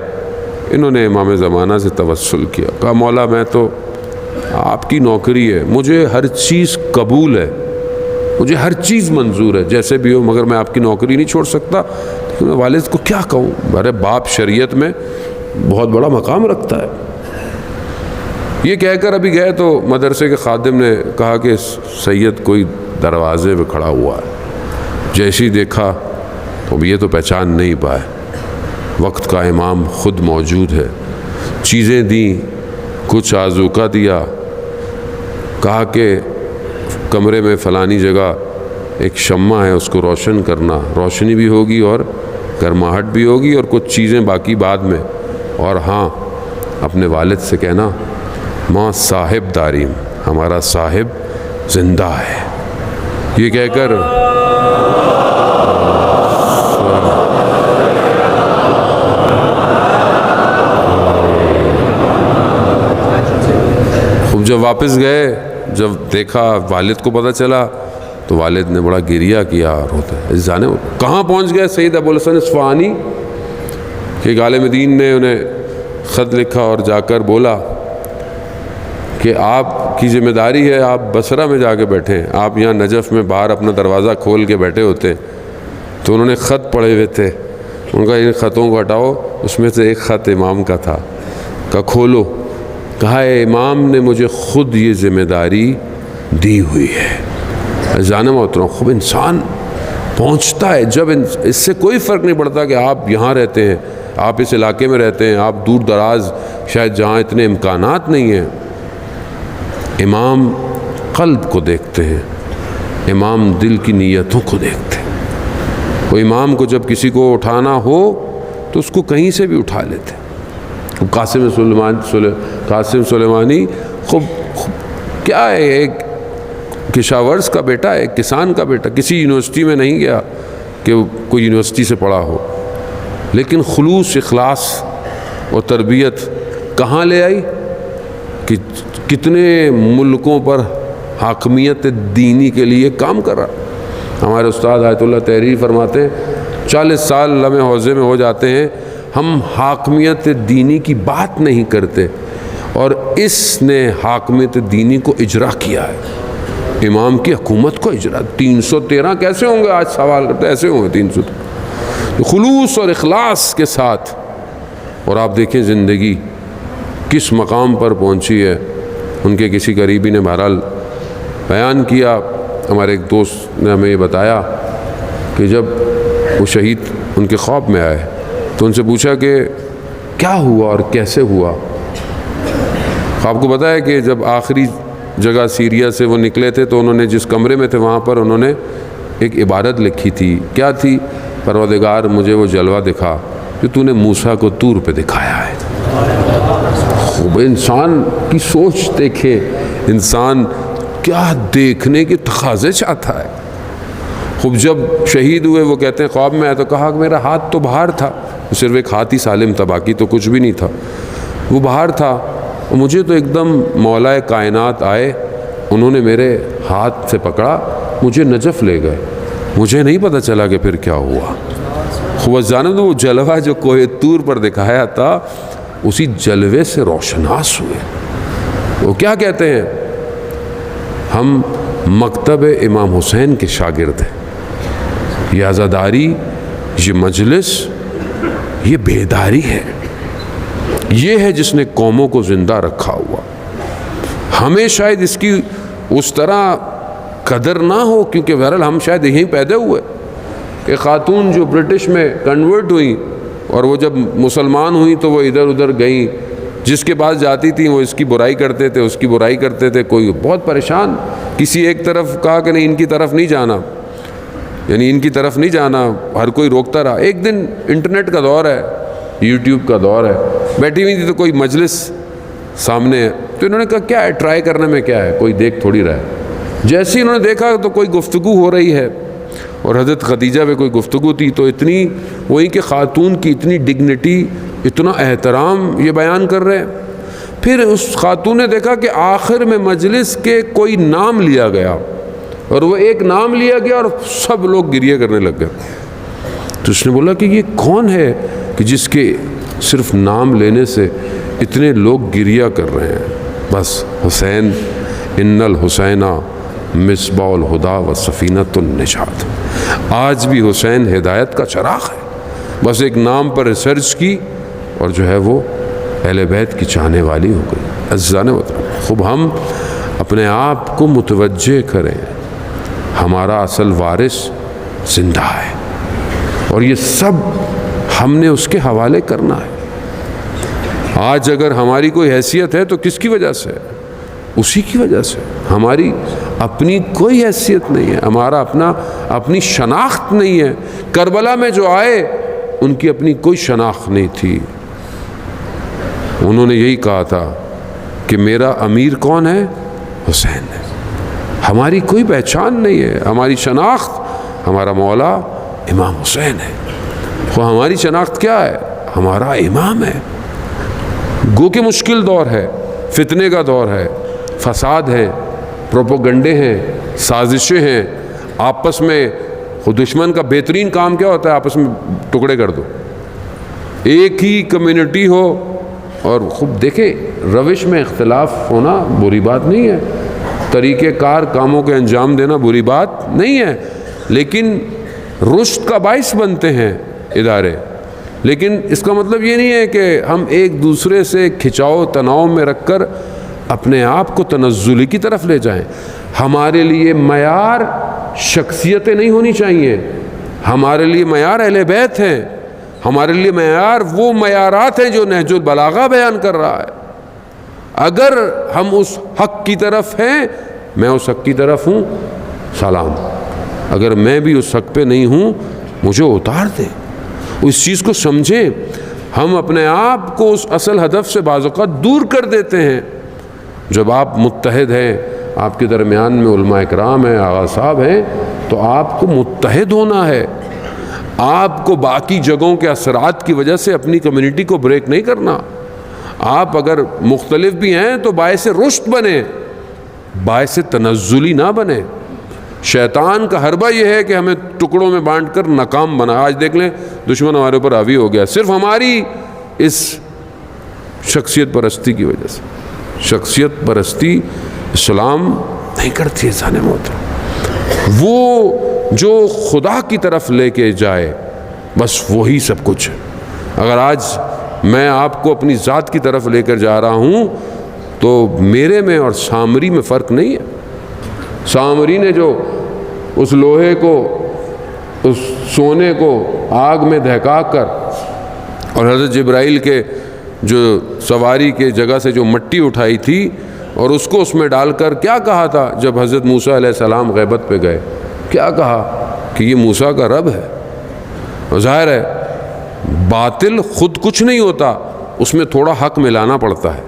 انہوں نے امام زمانہ سے توسل کیا، کہا مولا میں تو آپ کی نوکری ہے، مجھے ہر چیز قبول ہے، مجھے ہر چیز منظور ہے جیسے بھی ہو، مگر میں آپ کی نوکری نہیں چھوڑ سکتا. میں والد کو کیا کہوں؟ میرے باپ شریعت میں بہت بڑا مقام رکھتا ہے. یہ کہہ کر ابھی گئے تو مدرسے کے خادم نے کہا کہ سید کوئی دروازے پہ کھڑا ہوا ہے. جیسی دیکھا تو یہ تو پہچان نہیں پائے. وقت کا امام خود موجود ہے. چیزیں دیں، کچھ آذوقہ دیا، کہا کہ کمرے میں فلانی جگہ ایک شمع ہے، اس کو روشن کرنا، روشنی بھی ہوگی اور گرماہٹ بھی ہوگی، اور کچھ چیزیں باقی بعد میں. اور ہاں اپنے والد سے کہنا ماں صاحب داریم، ہمارا صاحب زندہ ہے. یہ کہہ کر خوب جب واپس گئے، جب دیکھا والد کو پتہ چلا تو والد نے بڑا گریہ کیا. اور ہوتا ہے جانے کہاں پہنچ گئے سید ابو الحسن اصفہانی کہ عالم دین نے انہیں خط لکھا اور جا کر بولا کہ آپ کی ذمہ داری ہے، آپ بصرہ میں جا کے بیٹھیں، آپ یہاں نجف میں باہر اپنا دروازہ کھول کے بیٹھے ہوتے. تو انہوں نے خط پڑھے ہوئے تھے، ان کا ان خطوں کو ہٹاؤ. اس میں سے ایک خط امام کا تھا. کہا کھولو. کہا اے امام نے مجھے خود یہ ذمہ داری دی ہوئی ہے. جانے محترم، خوب انسان پہنچتا ہے جب اس سے کوئی فرق نہیں پڑتا کہ آپ یہاں رہتے ہیں، آپ اس علاقے میں رہتے ہیں، آپ دور دراز شاید جہاں اتنے امکانات نہیں ہیں. امام قلب کو دیکھتے ہیں، امام دل کی نیتوں کو دیکھتے ہیں. وہ امام کو جب کسی کو اٹھانا ہو تو اس کو کہیں سے بھی اٹھا لیتے. قاسم سلیمانی خوب کیا ہے، ایک کشاورز کا بیٹا ہے، ایک کسان کا بیٹا، کسی یونیورسٹی میں نہیں گیا کہ کوئی یونیورسٹی سے پڑھا ہو، لیکن خلوص، اخلاص اور تربیت کہاں لے آئی کہ کتنے ملکوں پر حاکمیت دینی کے لیے کام کر رہا. ہمارے استاد آیت اللہ تحریری فرماتے ہیں 40 سال لمحے حوضے میں ہو جاتے ہیں، ہم حاکمیت دینی کی بات نہیں کرتے، اور اس نے حاکمیت دینی کو اجرا کیا ہے. امام کی حکومت کو اجرا. 313 کیسے ہوں گے؟ آج سوال کرتے ایسے ہوں گے 300 خلوص اور اخلاص کے ساتھ. اور آپ دیکھیں زندگی کس مقام پر پہنچی ہے. ان کے کسی قریبی نے بہرحال بیان کیا، ہمارے ایک دوست نے ہمیں یہ بتایا کہ جب وہ شہید ان کے خواب میں آئے تو ان سے پوچھا کہ کیا ہوا اور کیسے ہوا. آپ کو پتہ ہے کہ جب آخری جگہ سیریا سے وہ نکلے تھے تو انہوں نے جس کمرے میں تھے وہاں پر انہوں نے ایک عبارت لکھی تھی. کیا تھی؟ پروردگار مجھے وہ جلوہ دکھا جو تو نے موسیٰ کو طور پہ دکھایا ہے. خوب انسان کی سوچ دیکھے، انسان کیا دیکھنے کے تقاضے چاہتا ہے. خوب جب شہید ہوئے وہ کہتے ہیں خواب میں آیا تو کہا کہ میرا ہاتھ تو باہر تھا، صرف ایک ہاتھ ہی سالم تھا، باقی تو کچھ بھی نہیں تھا. وہ باہر تھا اور مجھے تو ایک دم مولا کائنات آئے، انہوں نے میرے ہاتھ سے پکڑا، مجھے نجف لے گئے، مجھے نہیں پتہ چلا کہ پھر کیا ہوا. خوب جانب وہ جلوہ جو کوہ طور پر دکھایا تھا اسی جلوے سے روشناس ہوئے. وہ کیا کہتے ہیں؟ ہم مکتب امام حسین کے شاگرد ہیں، یہ عزاداری، یہ مجلس، یہ بیداری ہے، یہ ہے جس نے قوموں کو زندہ رکھا ہوا۔ ہمیں شاید اس کی اس طرح قدر نہ ہو، کیونکہ بہرحال ہم شاید یہیں پیدا ہوئے۔ ایک خاتون جو برٹش میں کنورٹ ہوئیں اور وہ جب مسلمان ہوئیں تو وہ ادھر ادھر گئیں، جس کے پاس جاتی تھیں وہ اس کی برائی کرتے تھے، اس کی برائی کرتے تھے، کوئی بہت پریشان، کسی ایک طرف کہا کہ نہیں ان کی طرف نہیں جانا، یعنی ان کی طرف نہیں جانا، ہر کوئی روکتا رہا۔ ایک دن انٹرنیٹ کا دور ہے، یوٹیوب کا دور ہے، بیٹھی ہوئی تھی تو کوئی مجلس سامنے ہے، تو انہوں نے کہا کیا ہے، ٹرائی کرنے میں کیا ہے، کوئی دیکھ تھوڑی رہا ہے۔ جیسے ہی انہوں نے دیکھا تو کوئی گفتگو ہو رہی ہے اور حضرت خدیجہ پہ کوئی گفتگو تھی، تو اتنی وہی کہ خاتون کی اتنی ڈگنیٹی، اتنا احترام یہ بیان کر رہے ہیں۔ پھر اس خاتون نے دیکھا کہ آخر میں مجلس کے کوئی نام لیا گیا، اور وہ ایک نام لیا گیا اور سب لوگ گریہ کرنے لگ گئے۔ تو اس نے بولا کہ یہ کون ہے کہ جس کے صرف نام لینے سے اتنے لوگ گریہ کر رہے ہیں؟ بس حسین، ان الحسین مصباح الہدا و سفینۃ النجات۔ آج بھی حسین ہدایت کا چراغ ہے۔ بس ایک نام پر ریسرچ کی اور جو ہے وہ اہل بیت کی چاہنے والی ہو گئی۔ عزیزان وطن، خوب ہم اپنے آپ کو متوجہ کریں، ہمارا اصل وارث زندہ ہے، اور یہ سب ہم نے اس کے حوالے کرنا ہے۔ آج اگر ہماری کوئی حیثیت ہے تو کس کی وجہ سے؟ اسی کی وجہ سے۔ ہماری اپنی کوئی حیثیت نہیں ہے، ہمارا اپنی شناخت نہیں ہے۔ کربلا میں جو آئے ان کی اپنی کوئی شناخت نہیں تھی، انہوں نے یہی کہا تھا کہ میرا امیر کون ہے؟ حسین ہے۔ ہماری کوئی پہچان نہیں ہے، ہماری شناخت ہمارا مولا امام حسین ہے۔ تو ہماری شناخت کیا ہے؟ ہمارا امام ہے۔ گو کہ مشکل دور ہے، فتنے کا دور ہے، فساد ہے، پروپوگنڈے ہیں، سازشیں ہیں، آپس میں خود دشمن کا بہترین کام کیا ہوتا ہے؟ آپس میں ٹکڑے کر دو۔ ایک ہی کمیونٹی ہو اور خوب دیکھیں، روش میں اختلاف ہونا بری بات نہیں ہے، طریقہ کار کاموں کے انجام دینا بری بات نہیں ہے، لیکن رشد کا باعث بنتے ہیں ادارے۔ لیکن اس کا مطلب یہ نہیں ہے کہ ہم ایک دوسرے سے کھچاؤ تناؤ میں رکھ کر اپنے آپ کو تنزلی کی طرف لے جائیں۔ ہمارے لیے معیار شخصیتیں نہیں ہونی چاہیے، ہمارے لیے معیار اہل بیت ہیں، ہمارے لیے معیار وہ معیارات ہیں جو نہج البلاغہ بیان کر رہا ہے۔ اگر ہم اس حق کی طرف ہیں، میں اس حق کی طرف ہوں، سلام۔ اگر میں بھی اس حق پہ نہیں ہوں، مجھے اتار دیں۔ اس چیز کو سمجھیں، ہم اپنے آپ کو اس اصل ہدف سے بعض اوقات دور کر دیتے ہیں۔ جب آپ متحد ہیں، آپ کے درمیان میں علماء اکرام ہیں، آغا صاحب ہیں، تو آپ کو متحد ہونا ہے۔ آپ کو باقی جگہوں کے اثرات کی وجہ سے اپنی کمیونٹی کو بریک نہیں کرنا۔ آپ اگر مختلف بھی ہیں تو باعث رشد بنے، باعث تنزلی نہ بنے۔ شیطان کا حربہ یہ ہے کہ ہمیں ٹکڑوں میں بانٹ کر ناکام بنا۔ آج دیکھ لیں دشمن ہمارے اوپر حاوی ہو گیا، صرف ہماری اس شخصیت پرستی کی وجہ سے۔ شخصیت پرستی اسلام نہیں کرتی ہے ذہن محترم۔ وہ جو خدا کی طرف لے کے جائے بس وہی سب کچھ ہے۔ اگر آج میں آپ کو اپنی ذات کی طرف لے کر جا رہا ہوں تو میرے میں اور سامری میں فرق نہیں ہے۔ سامری نے جو اس لوہے کو، اس سونے کو آگ میں دہکا کر، اور حضرت جبرائیل کے جو سواری کے جگہ سے جو مٹی اٹھائی تھی اور اس کو اس میں ڈال کر کیا کہا تھا جب حضرت موسیٰ علیہ السلام غیبت پہ گئے؟ کیا کہا کہ یہ موسیٰ کا رب ہے۔ اور ظاہر ہے باطل خود کچھ نہیں ہوتا، اس میں تھوڑا حق ملانا پڑتا ہے۔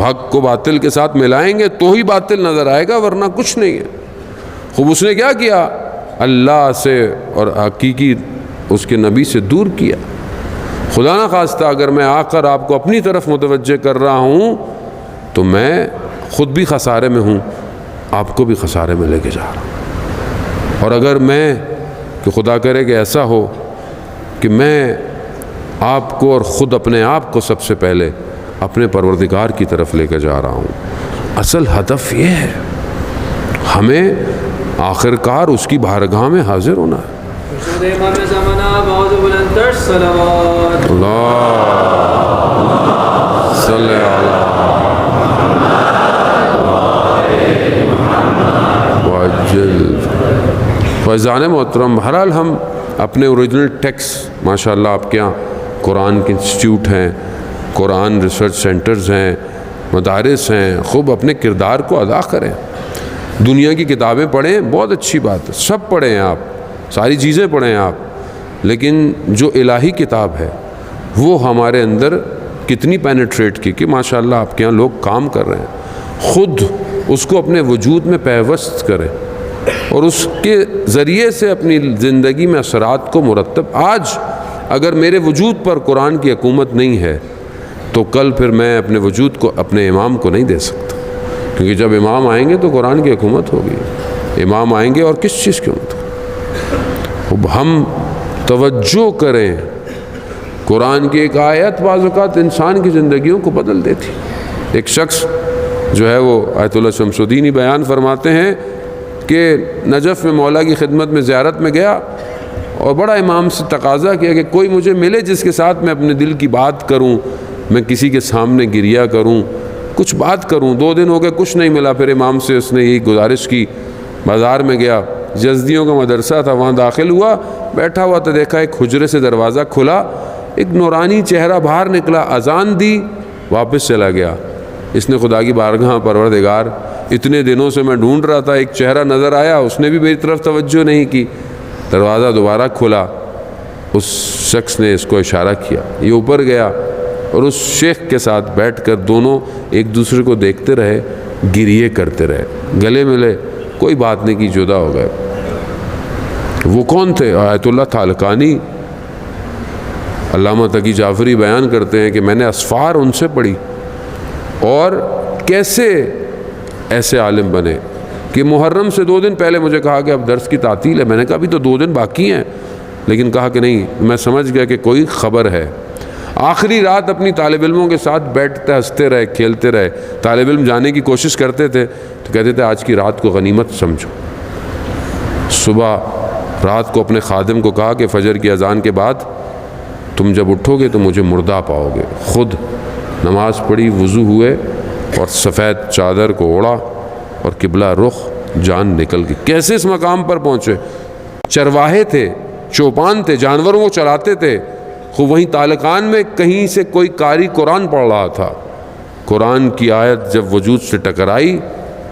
حق کو باطل کے ساتھ ملائیں گے تو ہی باطل نظر آئے گا، ورنہ کچھ نہیں ہے۔ خوب اس نے کیا کیا؟ اللہ سے اور حقیقی اس کے نبی سے دور کیا۔ خدا نہ خواستہ اگر میں آ کر آپ کو اپنی طرف متوجہ کر رہا ہوں تو میں خود بھی خسارے میں ہوں، آپ کو بھی خسارے میں لے کے جا رہا ہوں۔ اور اگر میں کہ خدا کرے کہ ایسا ہو کہ میں آپ کو اور خود اپنے آپ کو سب سے پہلے اپنے پروردگار کی طرف لے کے جا رہا ہوں۔ اصل ہدف یہ ہے، ہمیں آخرکار اس کی بارگاہ میں حاضر ہونا ہے۔ امام زمانہ بہت بلندتر صلوات اللہ صلی اللہ وجل۔ فیضان محترم، بہرحال ہم اپنے اوریجنل ٹیکسٹ، ماشاءاللہ آپ کے یہاں قرآن کے انسٹیٹیوٹ ہیں، قرآن ریسرچ سینٹرز ہیں، مدارس ہیں، خوب اپنے کردار کو ادا کریں۔ دنیا کی کتابیں پڑھیں، بہت اچھی بات ہے، سب پڑھیں آپ، ساری چیزیں پڑھیں آپ، لیکن جو الہی کتاب ہے وہ ہمارے اندر کتنی پینیٹریٹ کی کہ ماشاءاللہ آپ کے یہاں لوگ کام کر رہے ہیں، خود اس کو اپنے وجود میں پیوست کریں اور اس کے ذریعے سے اپنی زندگی میں اثرات کو مرتب۔ آج اگر میرے وجود پر قرآن کی حکومت نہیں ہے تو کل پھر میں اپنے وجود کو اپنے امام کو نہیں دے سکتا، کیونکہ جب امام آئیں گے تو قرآن کی حکومت ہوگی، امام آئیں گے اور کس چیز کی حکومت ہوگی؟ ہم توجہ کریں، قرآن کی ایک آیت بعض اوقات انسان کی زندگیوں کو بدل دیتی۔ ایک شخص جو ہے وہ آیت اللہ شمس الدین ہی بیان فرماتے ہیں کہ نجف میں مولا کی خدمت میں زیارت میں گیا اور بڑا امام سے تقاضا کیا کہ کوئی مجھے ملے جس کے ساتھ میں اپنے دل کی بات کروں، میں کسی کے سامنے گریہ کروں، کچھ بات کروں۔ 2 دن ہو گئے، کچھ نہیں ملا۔ پھر امام سے اس نے یہی گزارش کی، بازار میں گیا، جزدیوں کا مدرسہ تھا، وہاں داخل ہوا، بیٹھا ہوا تو دیکھا ایک حجرے سے دروازہ کھلا، ایک نورانی چہرہ باہر نکلا، اذان دی، واپس چلا گیا۔ اس نے خدا کی بارگاہ، پروردگار اتنے دنوں سے میں ڈھونڈ رہا تھا، ایک چہرہ نظر آیا، اس نے بھی میری طرف توجہ نہیں کی۔ دروازہ دوبارہ کھلا، اس شخص نے اس کو اشارہ کیا، یہ اوپر گیا اور اس شیخ کے ساتھ بیٹھ کر دونوں ایک دوسرے کو دیکھتے رہے، گریے کرتے رہے، گلے ملے، کوئی بات نہیں کی، جدا ہو گئے۔ وہ کون تھے؟ آیت اللہ طالقانی۔ علامہ تقی جعفری بیان کرتے ہیں کہ میں نے اسفار ان سے پڑھی، اور کیسے ایسے عالم بنے کہ محرم سے 2 دن پہلے مجھے کہا کہ اب درس کی تعطیل ہے۔ میں نے کہا ابھی تو 2 دن باقی ہیں، لیکن کہا کہ نہیں، میں سمجھ گیا کہ کوئی خبر ہے۔ آخری رات اپنی طالب علموں کے ساتھ بیٹھتے، ہنستے رہے، کھیلتے رہے۔ طالب علم جانے کی کوشش کرتے تھے تو کہتے تھے آج کی رات کو غنیمت سمجھو۔ صبح رات کو اپنے خادم کو کہا کہ فجر کی اذان کے بعد تم جب اٹھو گے تو مجھے مردہ پاؤ گے۔ خود نماز پڑھی، وضو ہوئے اور سفید چادر کو اوڑھا اور قبلہ رخ، جان نکل گئی۔ کیسے اس مقام پر پہنچے؟ چرواہے تھے، چوپان تھے، جانوروں کو چلاتے تھے، خوب وہیں طالقان میں کہیں سے کوئی قاری قرآن پڑھ رہا تھا۔ قرآن کی آیت جب وجود سے ٹکرائی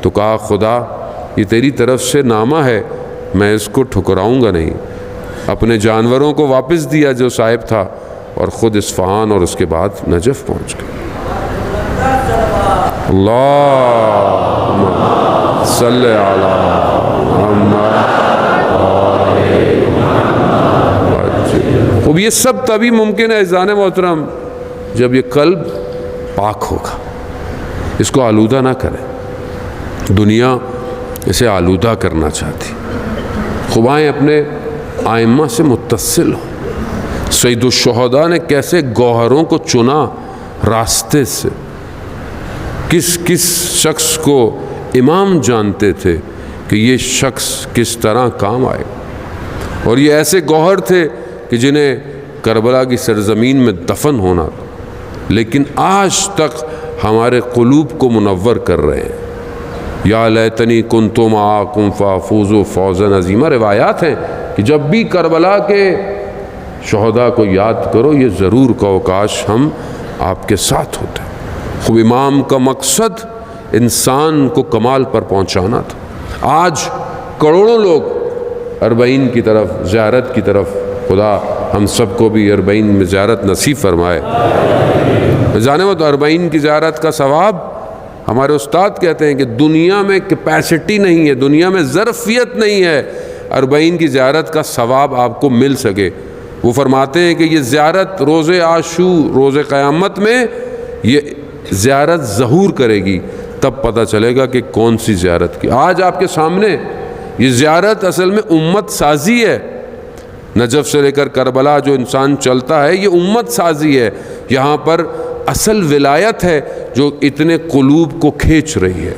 تو کہا خدا یہ تیری طرف سے نامہ ہے، میں اس کو ٹھکراؤں گا نہیں۔ اپنے جانوروں کو واپس دیا جو صاحب تھا اور خود اصفہان اور اس کے بعد نجف پہنچ گئے۔ اللہم صلی علی محمد۔ اب یہ سب تبھی ممکن ہے عزیزان محترم جب یہ قلب پاک ہوگا، اس کو آلودہ نہ کریں۔ دنیا اسے آلودہ کرنا چاہتی، خبائیں اپنے آئمہ سے متصل ہوں۔ سید الشہداء نے کیسے گوہروں کو چنا راستے سے، کس کس شخص کو امام جانتے تھے کہ یہ شخص کس طرح کام آئے، اور یہ ایسے گوہر تھے کہ جنہیں کربلا کی سرزمین میں دفن ہونا تھا، لیکن آج تک ہمارے قلوب کو منور کر رہے ہیں۔ یا لیتنی کنت معاکم فافوز فوزا عظیما، روایات ہیں کہ جب بھی کربلا کے شہداء کو یاد کرو یہ ضرور کہو کاش ہم آپ کے ساتھ ہوتے۔ خوب امام کا مقصد انسان کو کمال پر پہنچانا تھا۔ آج کروڑوں لوگ اربعین کی طرف، زیارت کی طرف، خدا ہم سب کو بھی اربعین میں زیارت نصیب فرمائے۔ جانے وہ تو اربعین کی زیارت کا ثواب، ہمارے استاد کہتے ہیں کہ دنیا میں کیپیسٹی نہیں ہے، دنیا میں ظرفیت نہیں ہے اربعین کی زیارت کا ثواب آپ کو مل سکے۔ وہ فرماتے ہیں کہ یہ زیارت روز عاشور، روز قیامت میں یہ زیارت ظہور کرے گی، تب پتہ چلے گا کہ کون سی زیارت کی۔ آج آپ کے سامنے یہ زیارت اصل میں امت سازی ہے۔ نجف سے لے کر کربلا جو انسان چلتا ہے یہ امت سازی ہے۔ یہاں پر اصل ولایت ہے جو اتنے قلوب کو کھینچ رہی ہے.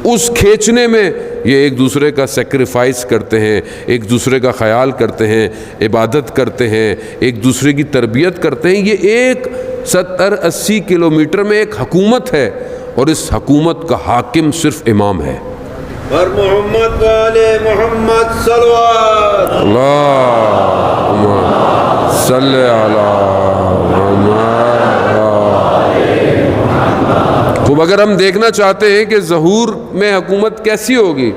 اس کھینچنے میں یہ ایک دوسرے کا سیکریفائس کرتے ہیں، ایک دوسرے کا خیال کرتے ہیں، عبادت کرتے ہیں، ایک دوسرے کی تربیت کرتے ہیں. یہ ایک 70-80 کلومیٹر میں ایک حکومت ہے، اور اس حکومت کا حاکم صرف امام ہے. اور محمد والے محمد صلوات اللہم صلی علی محمد. خوب اگر ہم دیکھنا چاہتے ہیں کہ ظہور میں حکومت کیسی ہوگی،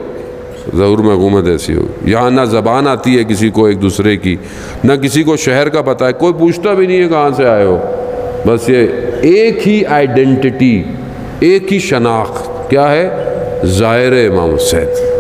ظہور میں حکومت ایسی ہوگی. یہاں نہ زبان آتی ہے کسی کو ایک دوسرے کی، نہ کسی کو شہر کا پتہ ہے، کوئی پوچھتا بھی نہیں ہے کہاں سے آئے ہو. بس یہ ایک ہی آئیڈینٹی، ایک ہی شناخت، کیا ہے؟ ظاہر امام حسین.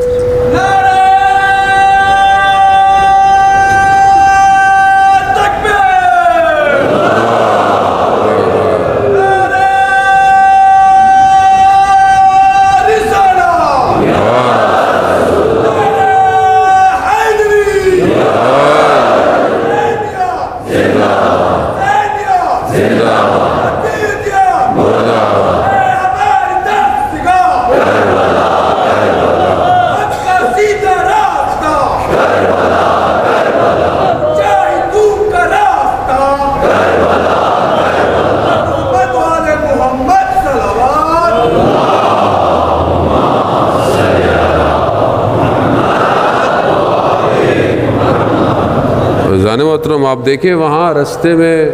محترم آپ دیکھیں وہاں رستے میں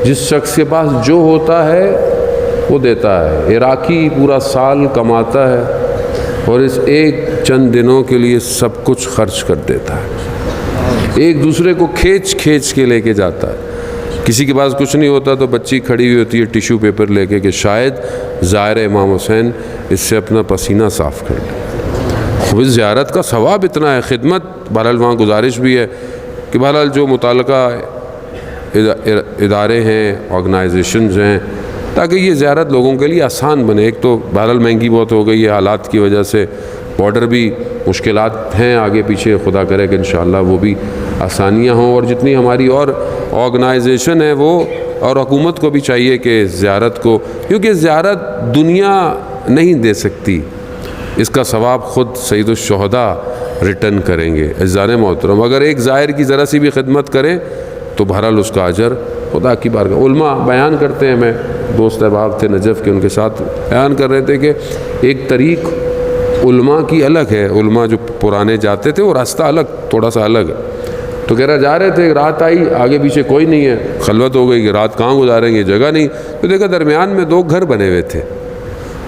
جس شخص کے پاس جو ہوتا ہے وہ دیتا ہے. عراقی پورا سال کماتا ہے اور اس ایک چند دنوں کے لیے سب کچھ خرچ کر دیتا ہے. ایک دوسرے کو کھینچ کھینچ کے لے کے جاتا ہے. کسی کے پاس کچھ نہیں ہوتا تو بچی کھڑی ہوئی ہوتی ہے ٹیشو پیپر لے کے کہ شاید ظاہر امام حسین اس سے اپنا پسینہ صاف کر لے. اس زیارت کا ثواب اتنا ہے. خدمت بہرحال وہاں گزارش بھی ہے کہ بہرحال جو متعلقہ ادارے ہیں، آرگنائزیشنز ہیں، تاکہ یہ زیارت لوگوں کے لیے آسان بنے. ایک تو بہرحال مہنگی بہت ہو گئی ہے حالات کی وجہ سے، بارڈر بھی مشکلات ہیں آگے پیچھے، خدا کرے کہ انشاءاللہ وہ بھی آسانیاں ہوں. اور جتنی ہماری اور آرگنائزیشن ہے وہ، اور حکومت کو بھی چاہیے کہ زیارت کو، کیونکہ زیارت دنیا نہیں دے سکتی، اس کا ثواب خود سید الشہداء ریٹرن کریں گے. عزیزان محترم اگر ایک زائر کی ذرا سی بھی خدمت کریں تو بہرحال اس کا اجر خدا کی بارگاہ. علماء بیان کرتے ہیں، میں دوست احباب تھے نجف کے، ان کے ساتھ بیان کر رہے تھے کہ ایک طریق علماء کی الگ ہے. علماء جو پرانے جاتے تھے وہ راستہ الگ، تھوڑا سا الگ ہے. تو کہہ رہا جا رہے تھے، رات آئی، آگے پیچھے کوئی نہیں ہے، خلوت ہو گئی کہ رات کہاں گزاریں گے، جگہ نہیں. تو دیکھا درمیان میں 2 گھر بنے ہوئے تھے.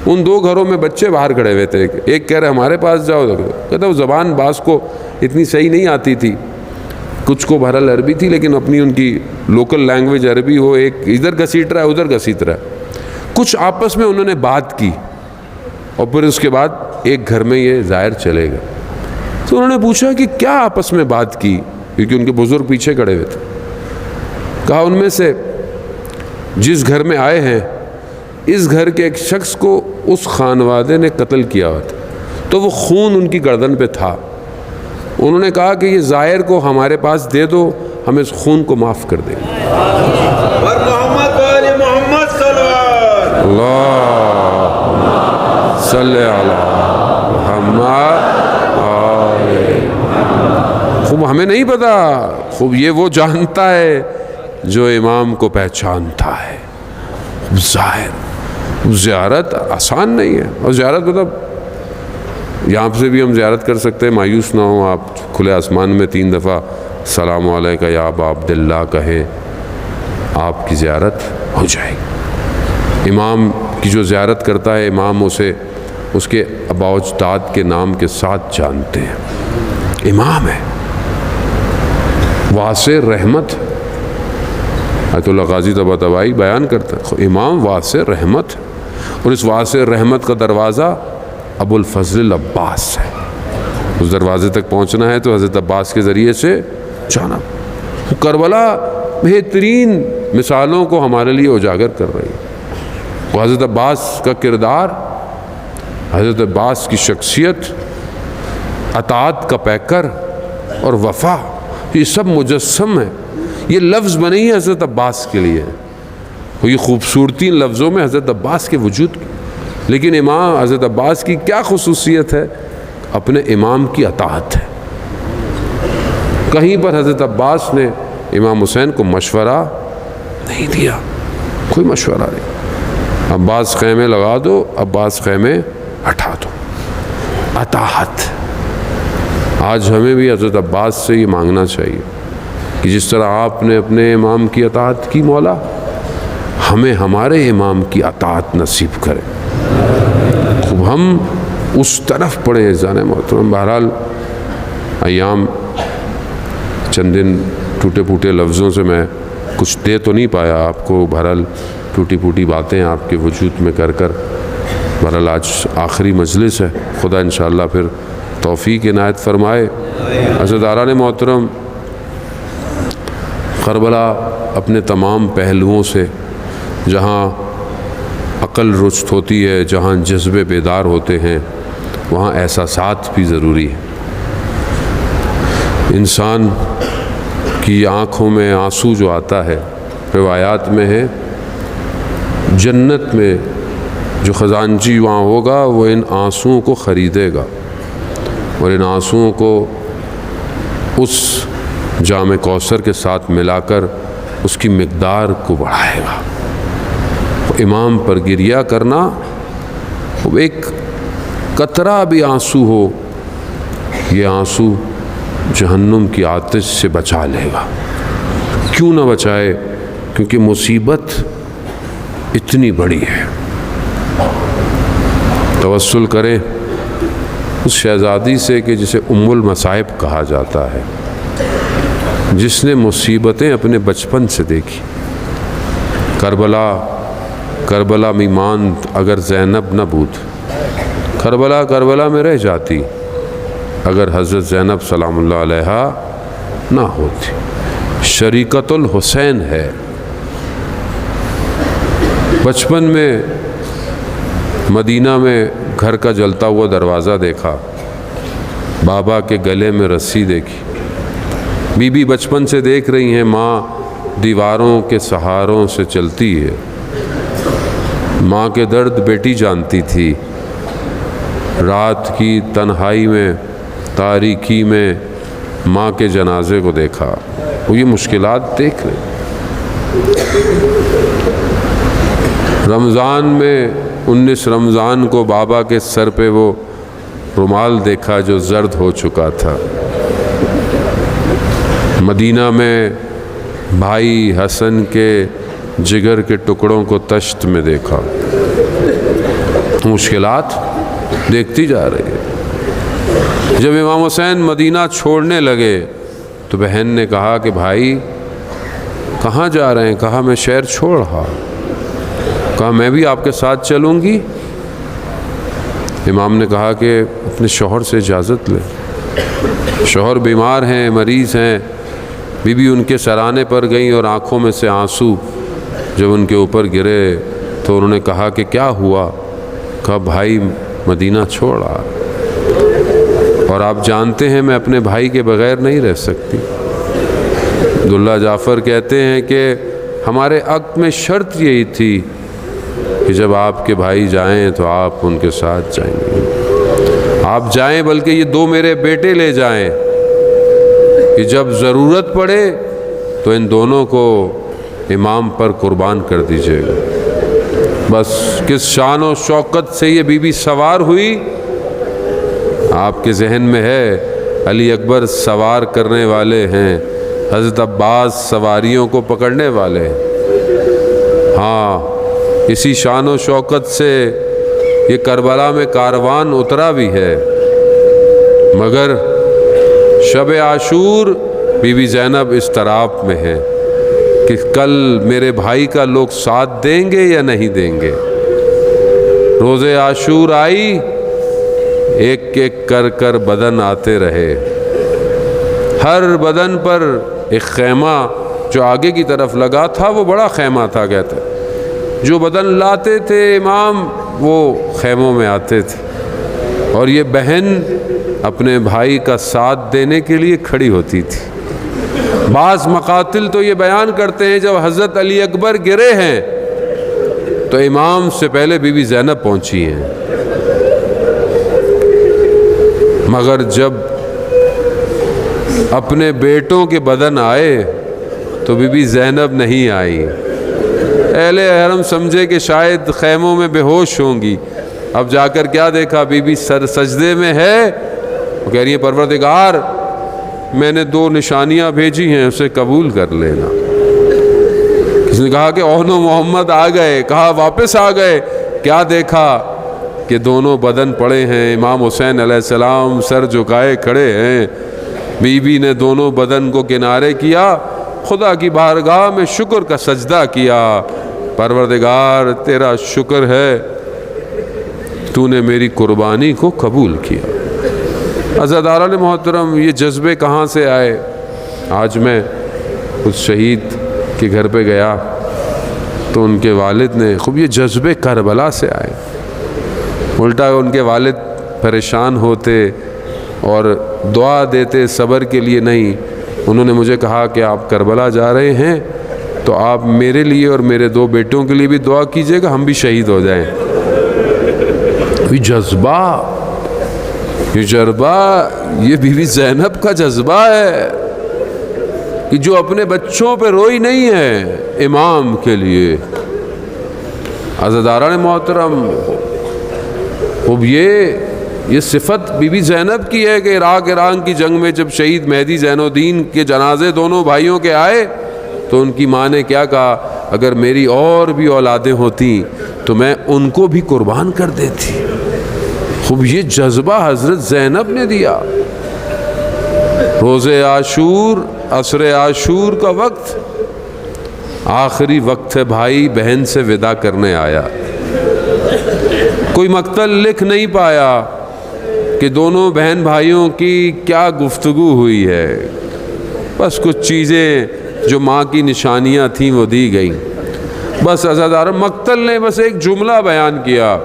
ان 2 گھروں میں بچے باہر کھڑے ہوئے تھے. ایک کہہ رہے ہمارے پاس جاؤ، کہتا وہ زبان بعض کو اتنی صحیح نہیں آتی تھی، کچھ کو بہرحال عربی تھی لیکن اپنی ان کی لوکل لینگویج عربی ہو. ایک ادھر گھسیٹ رہا ہے ادھر گھسیٹ رہا ہے. کچھ آپس میں انہوں نے بات کی اور پھر اس کے بعد ایک گھر میں یہ ظاہر چلے گا. تو انہوں نے پوچھا کہ کیا آپس میں بات کی، کیونکہ ان کے بزرگ پیچھے کھڑے ہوئے تھے. کہا ان میں سے جس گھر میں آئے ہیں اس گھر کے ایک شخص کو اس خانوادے نے قتل کیا ہوا تھا، تو وہ خون ان کی گردن پہ تھا. انہوں نے کہا کہ یہ ظاہر کو ہمارے پاس دے دو، ہم اس خون کو معاف کر دیں گے. اور محمد والے محمد صلوات اللہم صلی علی محمد. خوب ہمیں نہیں پتا، خوب یہ وہ جانتا ہے جو امام کو پہچانتا ہے. ظاہر زیارت آسان نہیں ہے. اور زیارت مطلب یہاں سے بھی ہم زیارت کر سکتے ہیں، مایوس نہ ہوں آپ. کھلے آسمان میں 3 دفعہ السلام علیکہ یا ابا عبداللہ کہیں، آپ کی زیارت ہو جائے گی. امام کی جو زیارت کرتا ہے، امام اسے اس کے آباء و اجداد کے نام کے ساتھ جانتے ہیں. امام ہے، واسع رحمت. آیت اللہ غازی طباطبائی بیان کرتا ہے امام واسع رحمت، اور اس واسع رحمت کا دروازہ ابو الفضل عباس ہے. اس دروازے تک پہنچنا ہے تو حضرت عباس کے ذریعے سے جانا. کربلا بہترین مثالوں کو ہمارے لیے اجاگر کر رہی ہے. وہ حضرت عباس کا کردار، حضرت عباس کی شخصیت، اطاعت کا پیکر اور وفا، یہ سب مجسم ہے. یہ لفظ بنے ہی حضرت عباس کے لیے. وہ یہ خوبصورتی ان لفظوں میں حضرت عباس کے وجود کی، لیکن امام حضرت عباس کی کیا خصوصیت ہے؟ اپنے امام کی اطاعت ہے۔ کہیں پر حضرت عباس نے امام حسین کو مشورہ نہیں دیا، کوئی مشورہ نہیں، عباس خیمے لگا دو، عباس خیمے ہٹا دو، اطاعت۔ آج ہمیں بھی حضرت عباس سے یہ مانگنا چاہیے کہ جس طرح آپ نے اپنے امام کی اطاعت کی مولا، ہمیں ہمارے امام کی اطاعت نصیب کرے۔ خوب ہم اس طرف پڑھیں عزیزان محترم۔ بہرحال ایام چند دن ٹوٹے پھوٹے لفظوں سے میں کچھ دے تو نہیں پایا آپ کو، بہرحال ٹوٹی پھوٹی باتیں آپ کے وجود میں کر بہرحال آج آخری مجلس ہے، خدا انشاءاللہ پھر توفیق عنایت فرمائے۔ عزیزان محترم، کربلا اپنے تمام پہلوؤں سے جہاں عقل رشد ہوتی ہے، جہاں جذبے بیدار ہوتے ہیں، وہاں احساسات بھی ضروری ہے۔ انسان کی آنکھوں میں آنسو جو آتا ہے، روایات میں ہے جنت میں جو خزانچی وہاں ہوگا وہ ان آنسوؤں کو خریدے گا اور ان آنسوؤں کو اس جام کوثر کے ساتھ ملا کر اس کی مقدار کو بڑھائے گا۔ امام پر گریہ کرنا، وہ ایک قطرہ بھی آنسو ہو، یہ آنسو جہنم کی آتش سے بچا لے گا۔ کیوں نہ بچائے؟ کیونکہ مصیبت اتنی بڑی ہے۔ توسل کریں اس شہزادی سے کہ جسے ام المصائب کہا جاتا ہے، جس نے مصیبتیں اپنے بچپن سے دیکھی۔ کربلا میں ماند اگر زینب نہ بود، کربلا میں رہ جاتی اگر حضرت زینب سلام اللہ علیہا نہ ہوتی۔ شریکت الحسین ہے۔ بچپن میں مدینہ میں گھر کا جلتا ہوا دروازہ دیکھا، بابا کے گلے میں رسی دیکھی، بی بی بچپن سے دیکھ رہی ہیں ماں دیواروں کے سہاروں سے چلتی ہے، ماں کے درد بیٹی جانتی تھی۔ رات کی تنہائی میں، تاریکی میں ماں کے جنازے کو دیکھا، وہ یہ مشکلات دیکھ رہے۔ رمضان میں 19 رمضان کو بابا کے سر پہ وہ رومال دیکھا جو زرد ہو چکا تھا۔ مدینہ میں بھائی حسن کے جگر کے ٹکڑوں کو تشت میں دیکھا۔ مشکلات دیکھتی جا رہی ہے۔ جب امام حسین مدینہ چھوڑنے لگے تو بہن نے کہا کہ بھائی کہاں جا رہے ہیں؟ کہا میں شہر چھوڑ رہا۔ کہا میں بھی آپ کے ساتھ چلوں گی۔ امام نے کہا کہ اپنے شوہر سے اجازت لے، شوہر بیمار ہیں، مریض ہیں۔ بی بی ان کے سرانے پر گئیں اور آنکھوں میں سے آنسو جب ان کے اوپر گرے تو انہوں نے کہا کہ کیا ہوا؟ کہا بھائی مدینہ چھوڑ رہا اور آپ جانتے ہیں میں اپنے بھائی کے بغیر نہیں رہ سکتی۔ عبداللہ جعفر کہتے ہیں کہ ہمارے عقد میں شرط یہی تھی کہ جب آپ کے بھائی جائیں تو آپ ان کے ساتھ جائیں گے، آپ جائیں بلکہ یہ 2 میرے بیٹے لے جائیں کہ جب ضرورت پڑے تو ان دونوں کو امام پر قربان کر دیجیے گا۔ بس کس شان و شوکت سے یہ بی بی سوار ہوئی، آپ کے ذہن میں ہے علی اکبر سوار کرنے والے ہیں، حضرت عباس سواریوں کو پکڑنے والے ہیں۔ ہاں اسی شان و شوکت سے یہ کربلا میں کاروان اترا بھی ہے، مگر شب عاشور بی بی زینب اضطراب میں ہے کہ کل میرے بھائی کا لوگ ساتھ دیں گے یا نہیں دیں گے۔ روز عاشور آئی، ایک ایک کر بدن آتے رہے، ہر بدن پر ایک خیمہ جو آگے کی طرف لگا تھا وہ بڑا خیمہ تھا، کہتے جو بدن لاتے تھے امام وہ خیموں میں آتے تھے، اور یہ بہن اپنے بھائی کا ساتھ دینے کے لیے کھڑی ہوتی تھی۔ بعض مقاتل تو یہ بیان کرتے ہیں جب حضرت علی اکبر گرے ہیں تو امام سے پہلے بی بی زینب پہنچی ہیں، مگر جب اپنے بیٹوں کے بدن آئے تو بی بی زینب نہیں آئی۔ اہل حرم سمجھے کہ شاید خیموں میں بے ہوش ہوں گی، اب جا کر کیا دیکھا، بی بی سجدے میں ہے، وہ کہہ رہی ہے پروردگار میں نے 2 نشانیاں بھیجی ہیں، اسے قبول کر لینا۔ کسی نے کہا کہ اونو محمد آ گئے، کہا واپس آ گئے، کیا دیکھا کہ دونوں بدن پڑے ہیں، امام حسین علیہ السلام سر جھکائے کھڑے ہیں، بی بی نے دونوں بدن کو کنارے کیا، خدا کی بارگاہ میں شکر کا سجدہ کیا، پروردگار تیرا شکر ہے تو نے میری قربانی کو قبول کیا۔ عزاداران محترم، یہ جذبے کہاں سے آئے؟ آج میں اس شہید کے گھر پہ گیا تو ان کے والد نے خوب، یہ جذبے کربلا سے آئے، الٹا ان کے والد پریشان ہوتے اور دعا دیتے صبر کے لیے نہیں۔ انہوں نے مجھے کہا کہ آپ کربلا جا رہے ہیں تو آپ میرے لیے اور میرے 2 بیٹوں کے لیے بھی دعا کیجئے گا، ہم بھی شہید ہو جائیں۔ یہ جذبہ، یہ بی بی زینب کا جذبہ ہے کہ جو اپنے بچوں پہ روئی نہیں ہے امام کے لیے۔ عزاداران محترم، اب یہ صفت بی بی زینب کی ہے کہ عراق ایران کی جنگ میں جب شہید مہدی زین الدین کے جنازے دونوں بھائیوں کے آئے تو ان کی ماں نے کیا کہا، اگر میری اور بھی اولادیں ہوتی تو میں ان کو بھی قربان کر دیتی۔ خوب یہ جذبہ حضرت زینب نے دیا۔ روز عاشور، عصر عاشور کا وقت، آخری وقت ہے، بھائی بہن سے وداع کرنے آیا، کوئی مقتل لکھ نہیں پایا کہ دونوں بہن بھائیوں کی کیا گفتگو ہوئی ہے، بس کچھ چیزیں جو ماں کی نشانیاں تھیں وہ دی گئیں۔ بس عزادار مقتل نے بس ایک جملہ بیان کیا،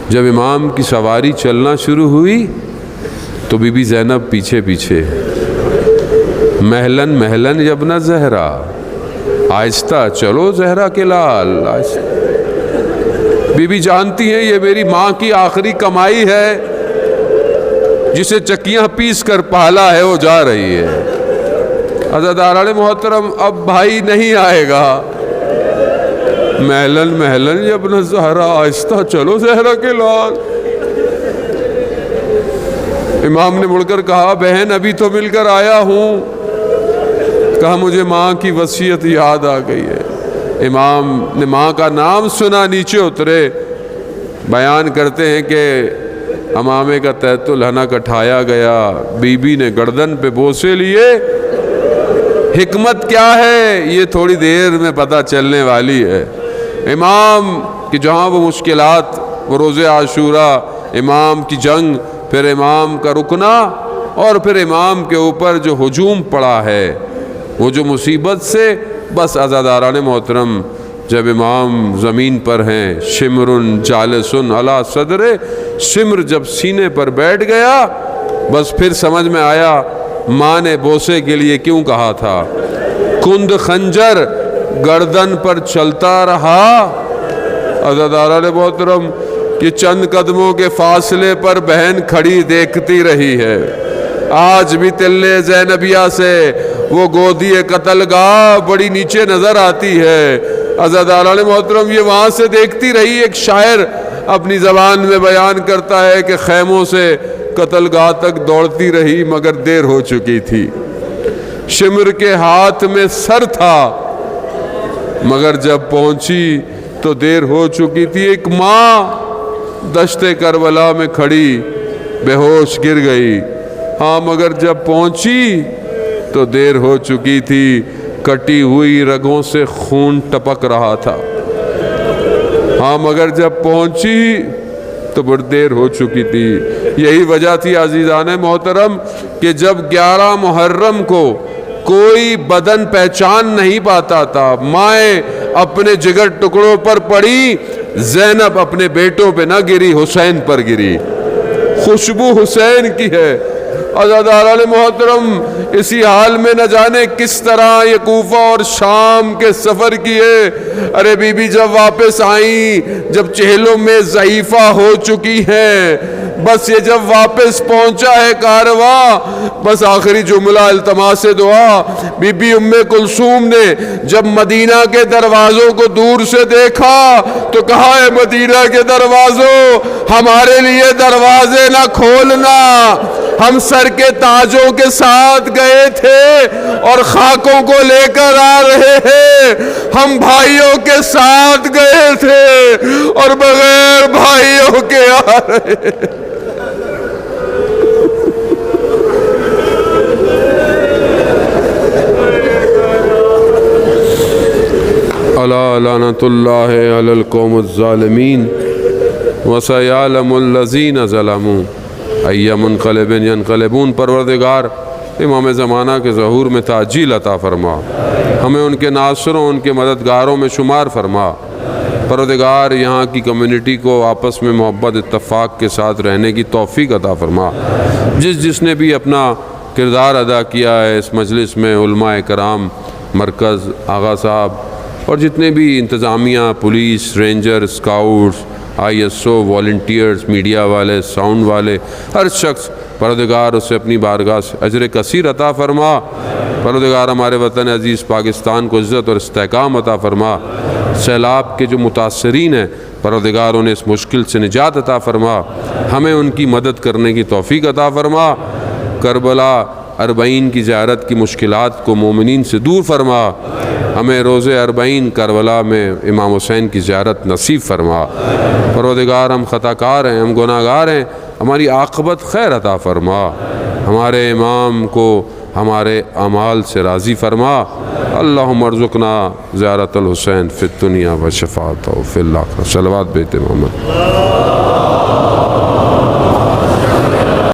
جب امام کی سواری چلنا شروع ہوئی تو بی بی زینب پیچھے پیچھے، مہلن مہلن یبن زہرا، آہستہ چلو زہرا کے لال، آہستہ۔ بی بی جانتی ہیں یہ میری ماں کی آخری کمائی ہے، جسے چکیاں پیس کر پالا ہے وہ جا رہی ہے۔ عزاداران محترم، اب بھائی نہیں آئے گا، مہلن مہلن یبن زہرا، آہستہ چلو زہرا کے لال۔ امام نے مڑ کر کہا، بہن ابھی تو مل کر آیا ہوں۔ کہا مجھے ماں کی وصیت یاد آ گئی ہے۔ امام نے ماں کا نام سنا، نیچے اترے، بیان کرتے ہیں کہ امامے کا تحت الحنک اٹھایا گیا، بی بی نے گردن پہ بوسے لیے۔ حکمت کیا ہے یہ تھوڑی دیر میں پتہ چلنے والی ہے۔ امام کی جہاں وہ مشکلات، وہ روز عاشورہ، امام کی جنگ، پھر امام کا رکنا، اور پھر امام کے اوپر جو ہجوم پڑا ہے، وہ جو مصیبت سے، بس عزاداران محترم جب امام زمین پر ہیں، شمرن جالسن علی صدر، شمر جب سینے پر بیٹھ گیا، بس پھر سمجھ میں آیا ماں نے بوسے کے لیے کیوں کہا تھا۔ کند خنجر گردن پر چلتا رہا، عزاداران محترم کہ چند قدموں کے فاصلے پر بہن کھڑی دیکھتی رہی ہے۔ آج بھی تلے زینبیہ سے وہ گودی قتل گاہ بڑی نیچے نظر آتی ہے۔ عزاداران محترم یہ وہاں سے دیکھتی رہی۔ ایک شاعر اپنی زبان میں بیان کرتا ہے کہ خیموں سے قتل گاہ تک دوڑتی رہی مگر دیر ہو چکی تھی، شمر کے ہاتھ میں سر تھا مگر جب پہنچی تو دیر ہو چکی تھی۔ ایک ماں دشت کربلا میں کھڑی بے ہوش گر گئی، ہاں مگر جب پہنچی تو دیر ہو چکی تھی، کٹی ہوئی رگوں سے خون ٹپک رہا تھا، ہاں مگر جب پہنچی تو بڑی دیر ہو چکی تھی۔ یہی وجہ تھی عزیزان محترم کہ جب 11 محرم کو کوئی بدن پہچان نہیں پاتا تھا، مائیں اپنے جگر ٹکڑوں پر پڑی، زینب اپنے بیٹوں پہ نہ گری، حسین پر گری۔ خوشبو حسین کی ہے، عزاداران محترم، اسی حال میں نہ جانے کس طرح یہ کوفہ اور شام کے سفر کیے۔ ارے بی بی جب واپس آئیں، جب چہلوں میں ضعیفہ ہو چکی ہیں، بس یہ جب واپس پہنچا ہے کارواں، بس آخری جملہ التماس دعا۔ بی بی ام کلثوم نے جب مدینہ کے دروازوں کو دور سے دیکھا تو کہا ہے مدینہ کے دروازوں، ہمارے لیے دروازے نہ کھولنا، ہم سر کے تاجوں کے ساتھ گئے تھے اور خاکوں کو لے کر آ رہے ہیں، ہم بھائیوں کے ساتھ گئے تھے اور بغیر بھائیوں کے آ رہے ہیں۔ الا لعنۃ اللہ علی القوم الظالمین وسیعلم الذین ظلموا ای منقلب ینقلبون۔ پروردگار امام زمانہ کے ظہور میں تعجیل عطا فرما، ہمیں ان کے ناصروں ان کے مددگاروں میں شمار فرما۔ پروردگار یہاں کی کمیونٹی کو آپس میں محبت اتفاق کے ساتھ رہنے کی توفیق عطا فرما۔ جس نے بھی اپنا کردار ادا کیا ہے اس مجلس میں، علماء کرام، مرکز، آغا صاحب اور جتنے بھی انتظامیہ، police, ranger, scouts, I S O, volunteers, media والے، ساؤنڈ والے، ہر شخص پروردگار اسے اپنی بارگاہ سے اجر کثیر عطا فرما۔ پروردگار ہمارے وطن عزیز پاکستان کو عزت اور استحکام عطا فرما۔ سیلاب کے جو متاثرین ہیں پروردگار انہیں اس مشکل سے نجات عطا فرما، ہمیں ان کی مدد کرنے کی توفیق عطا فرما۔ کربلا 40 کی زیارت کی مشکلات کو مومنین سے دور فرما، ہمیں روز 40 کربلا میں امام حسین کی زیارت نصیب فرما۔ پروردگار ہم خطا کار ہیں، ہم گناہ گار ہیں، ہماری عاقبت خیر عطا فرما۔ ہمارے امام کو ہمارے اعمال سے راضی فرما۔ اللہم ارزقنا زیارت الحسین فی الدنیا و شفاعتہ فی الآخرہ۔ صلوات بیت محمد۔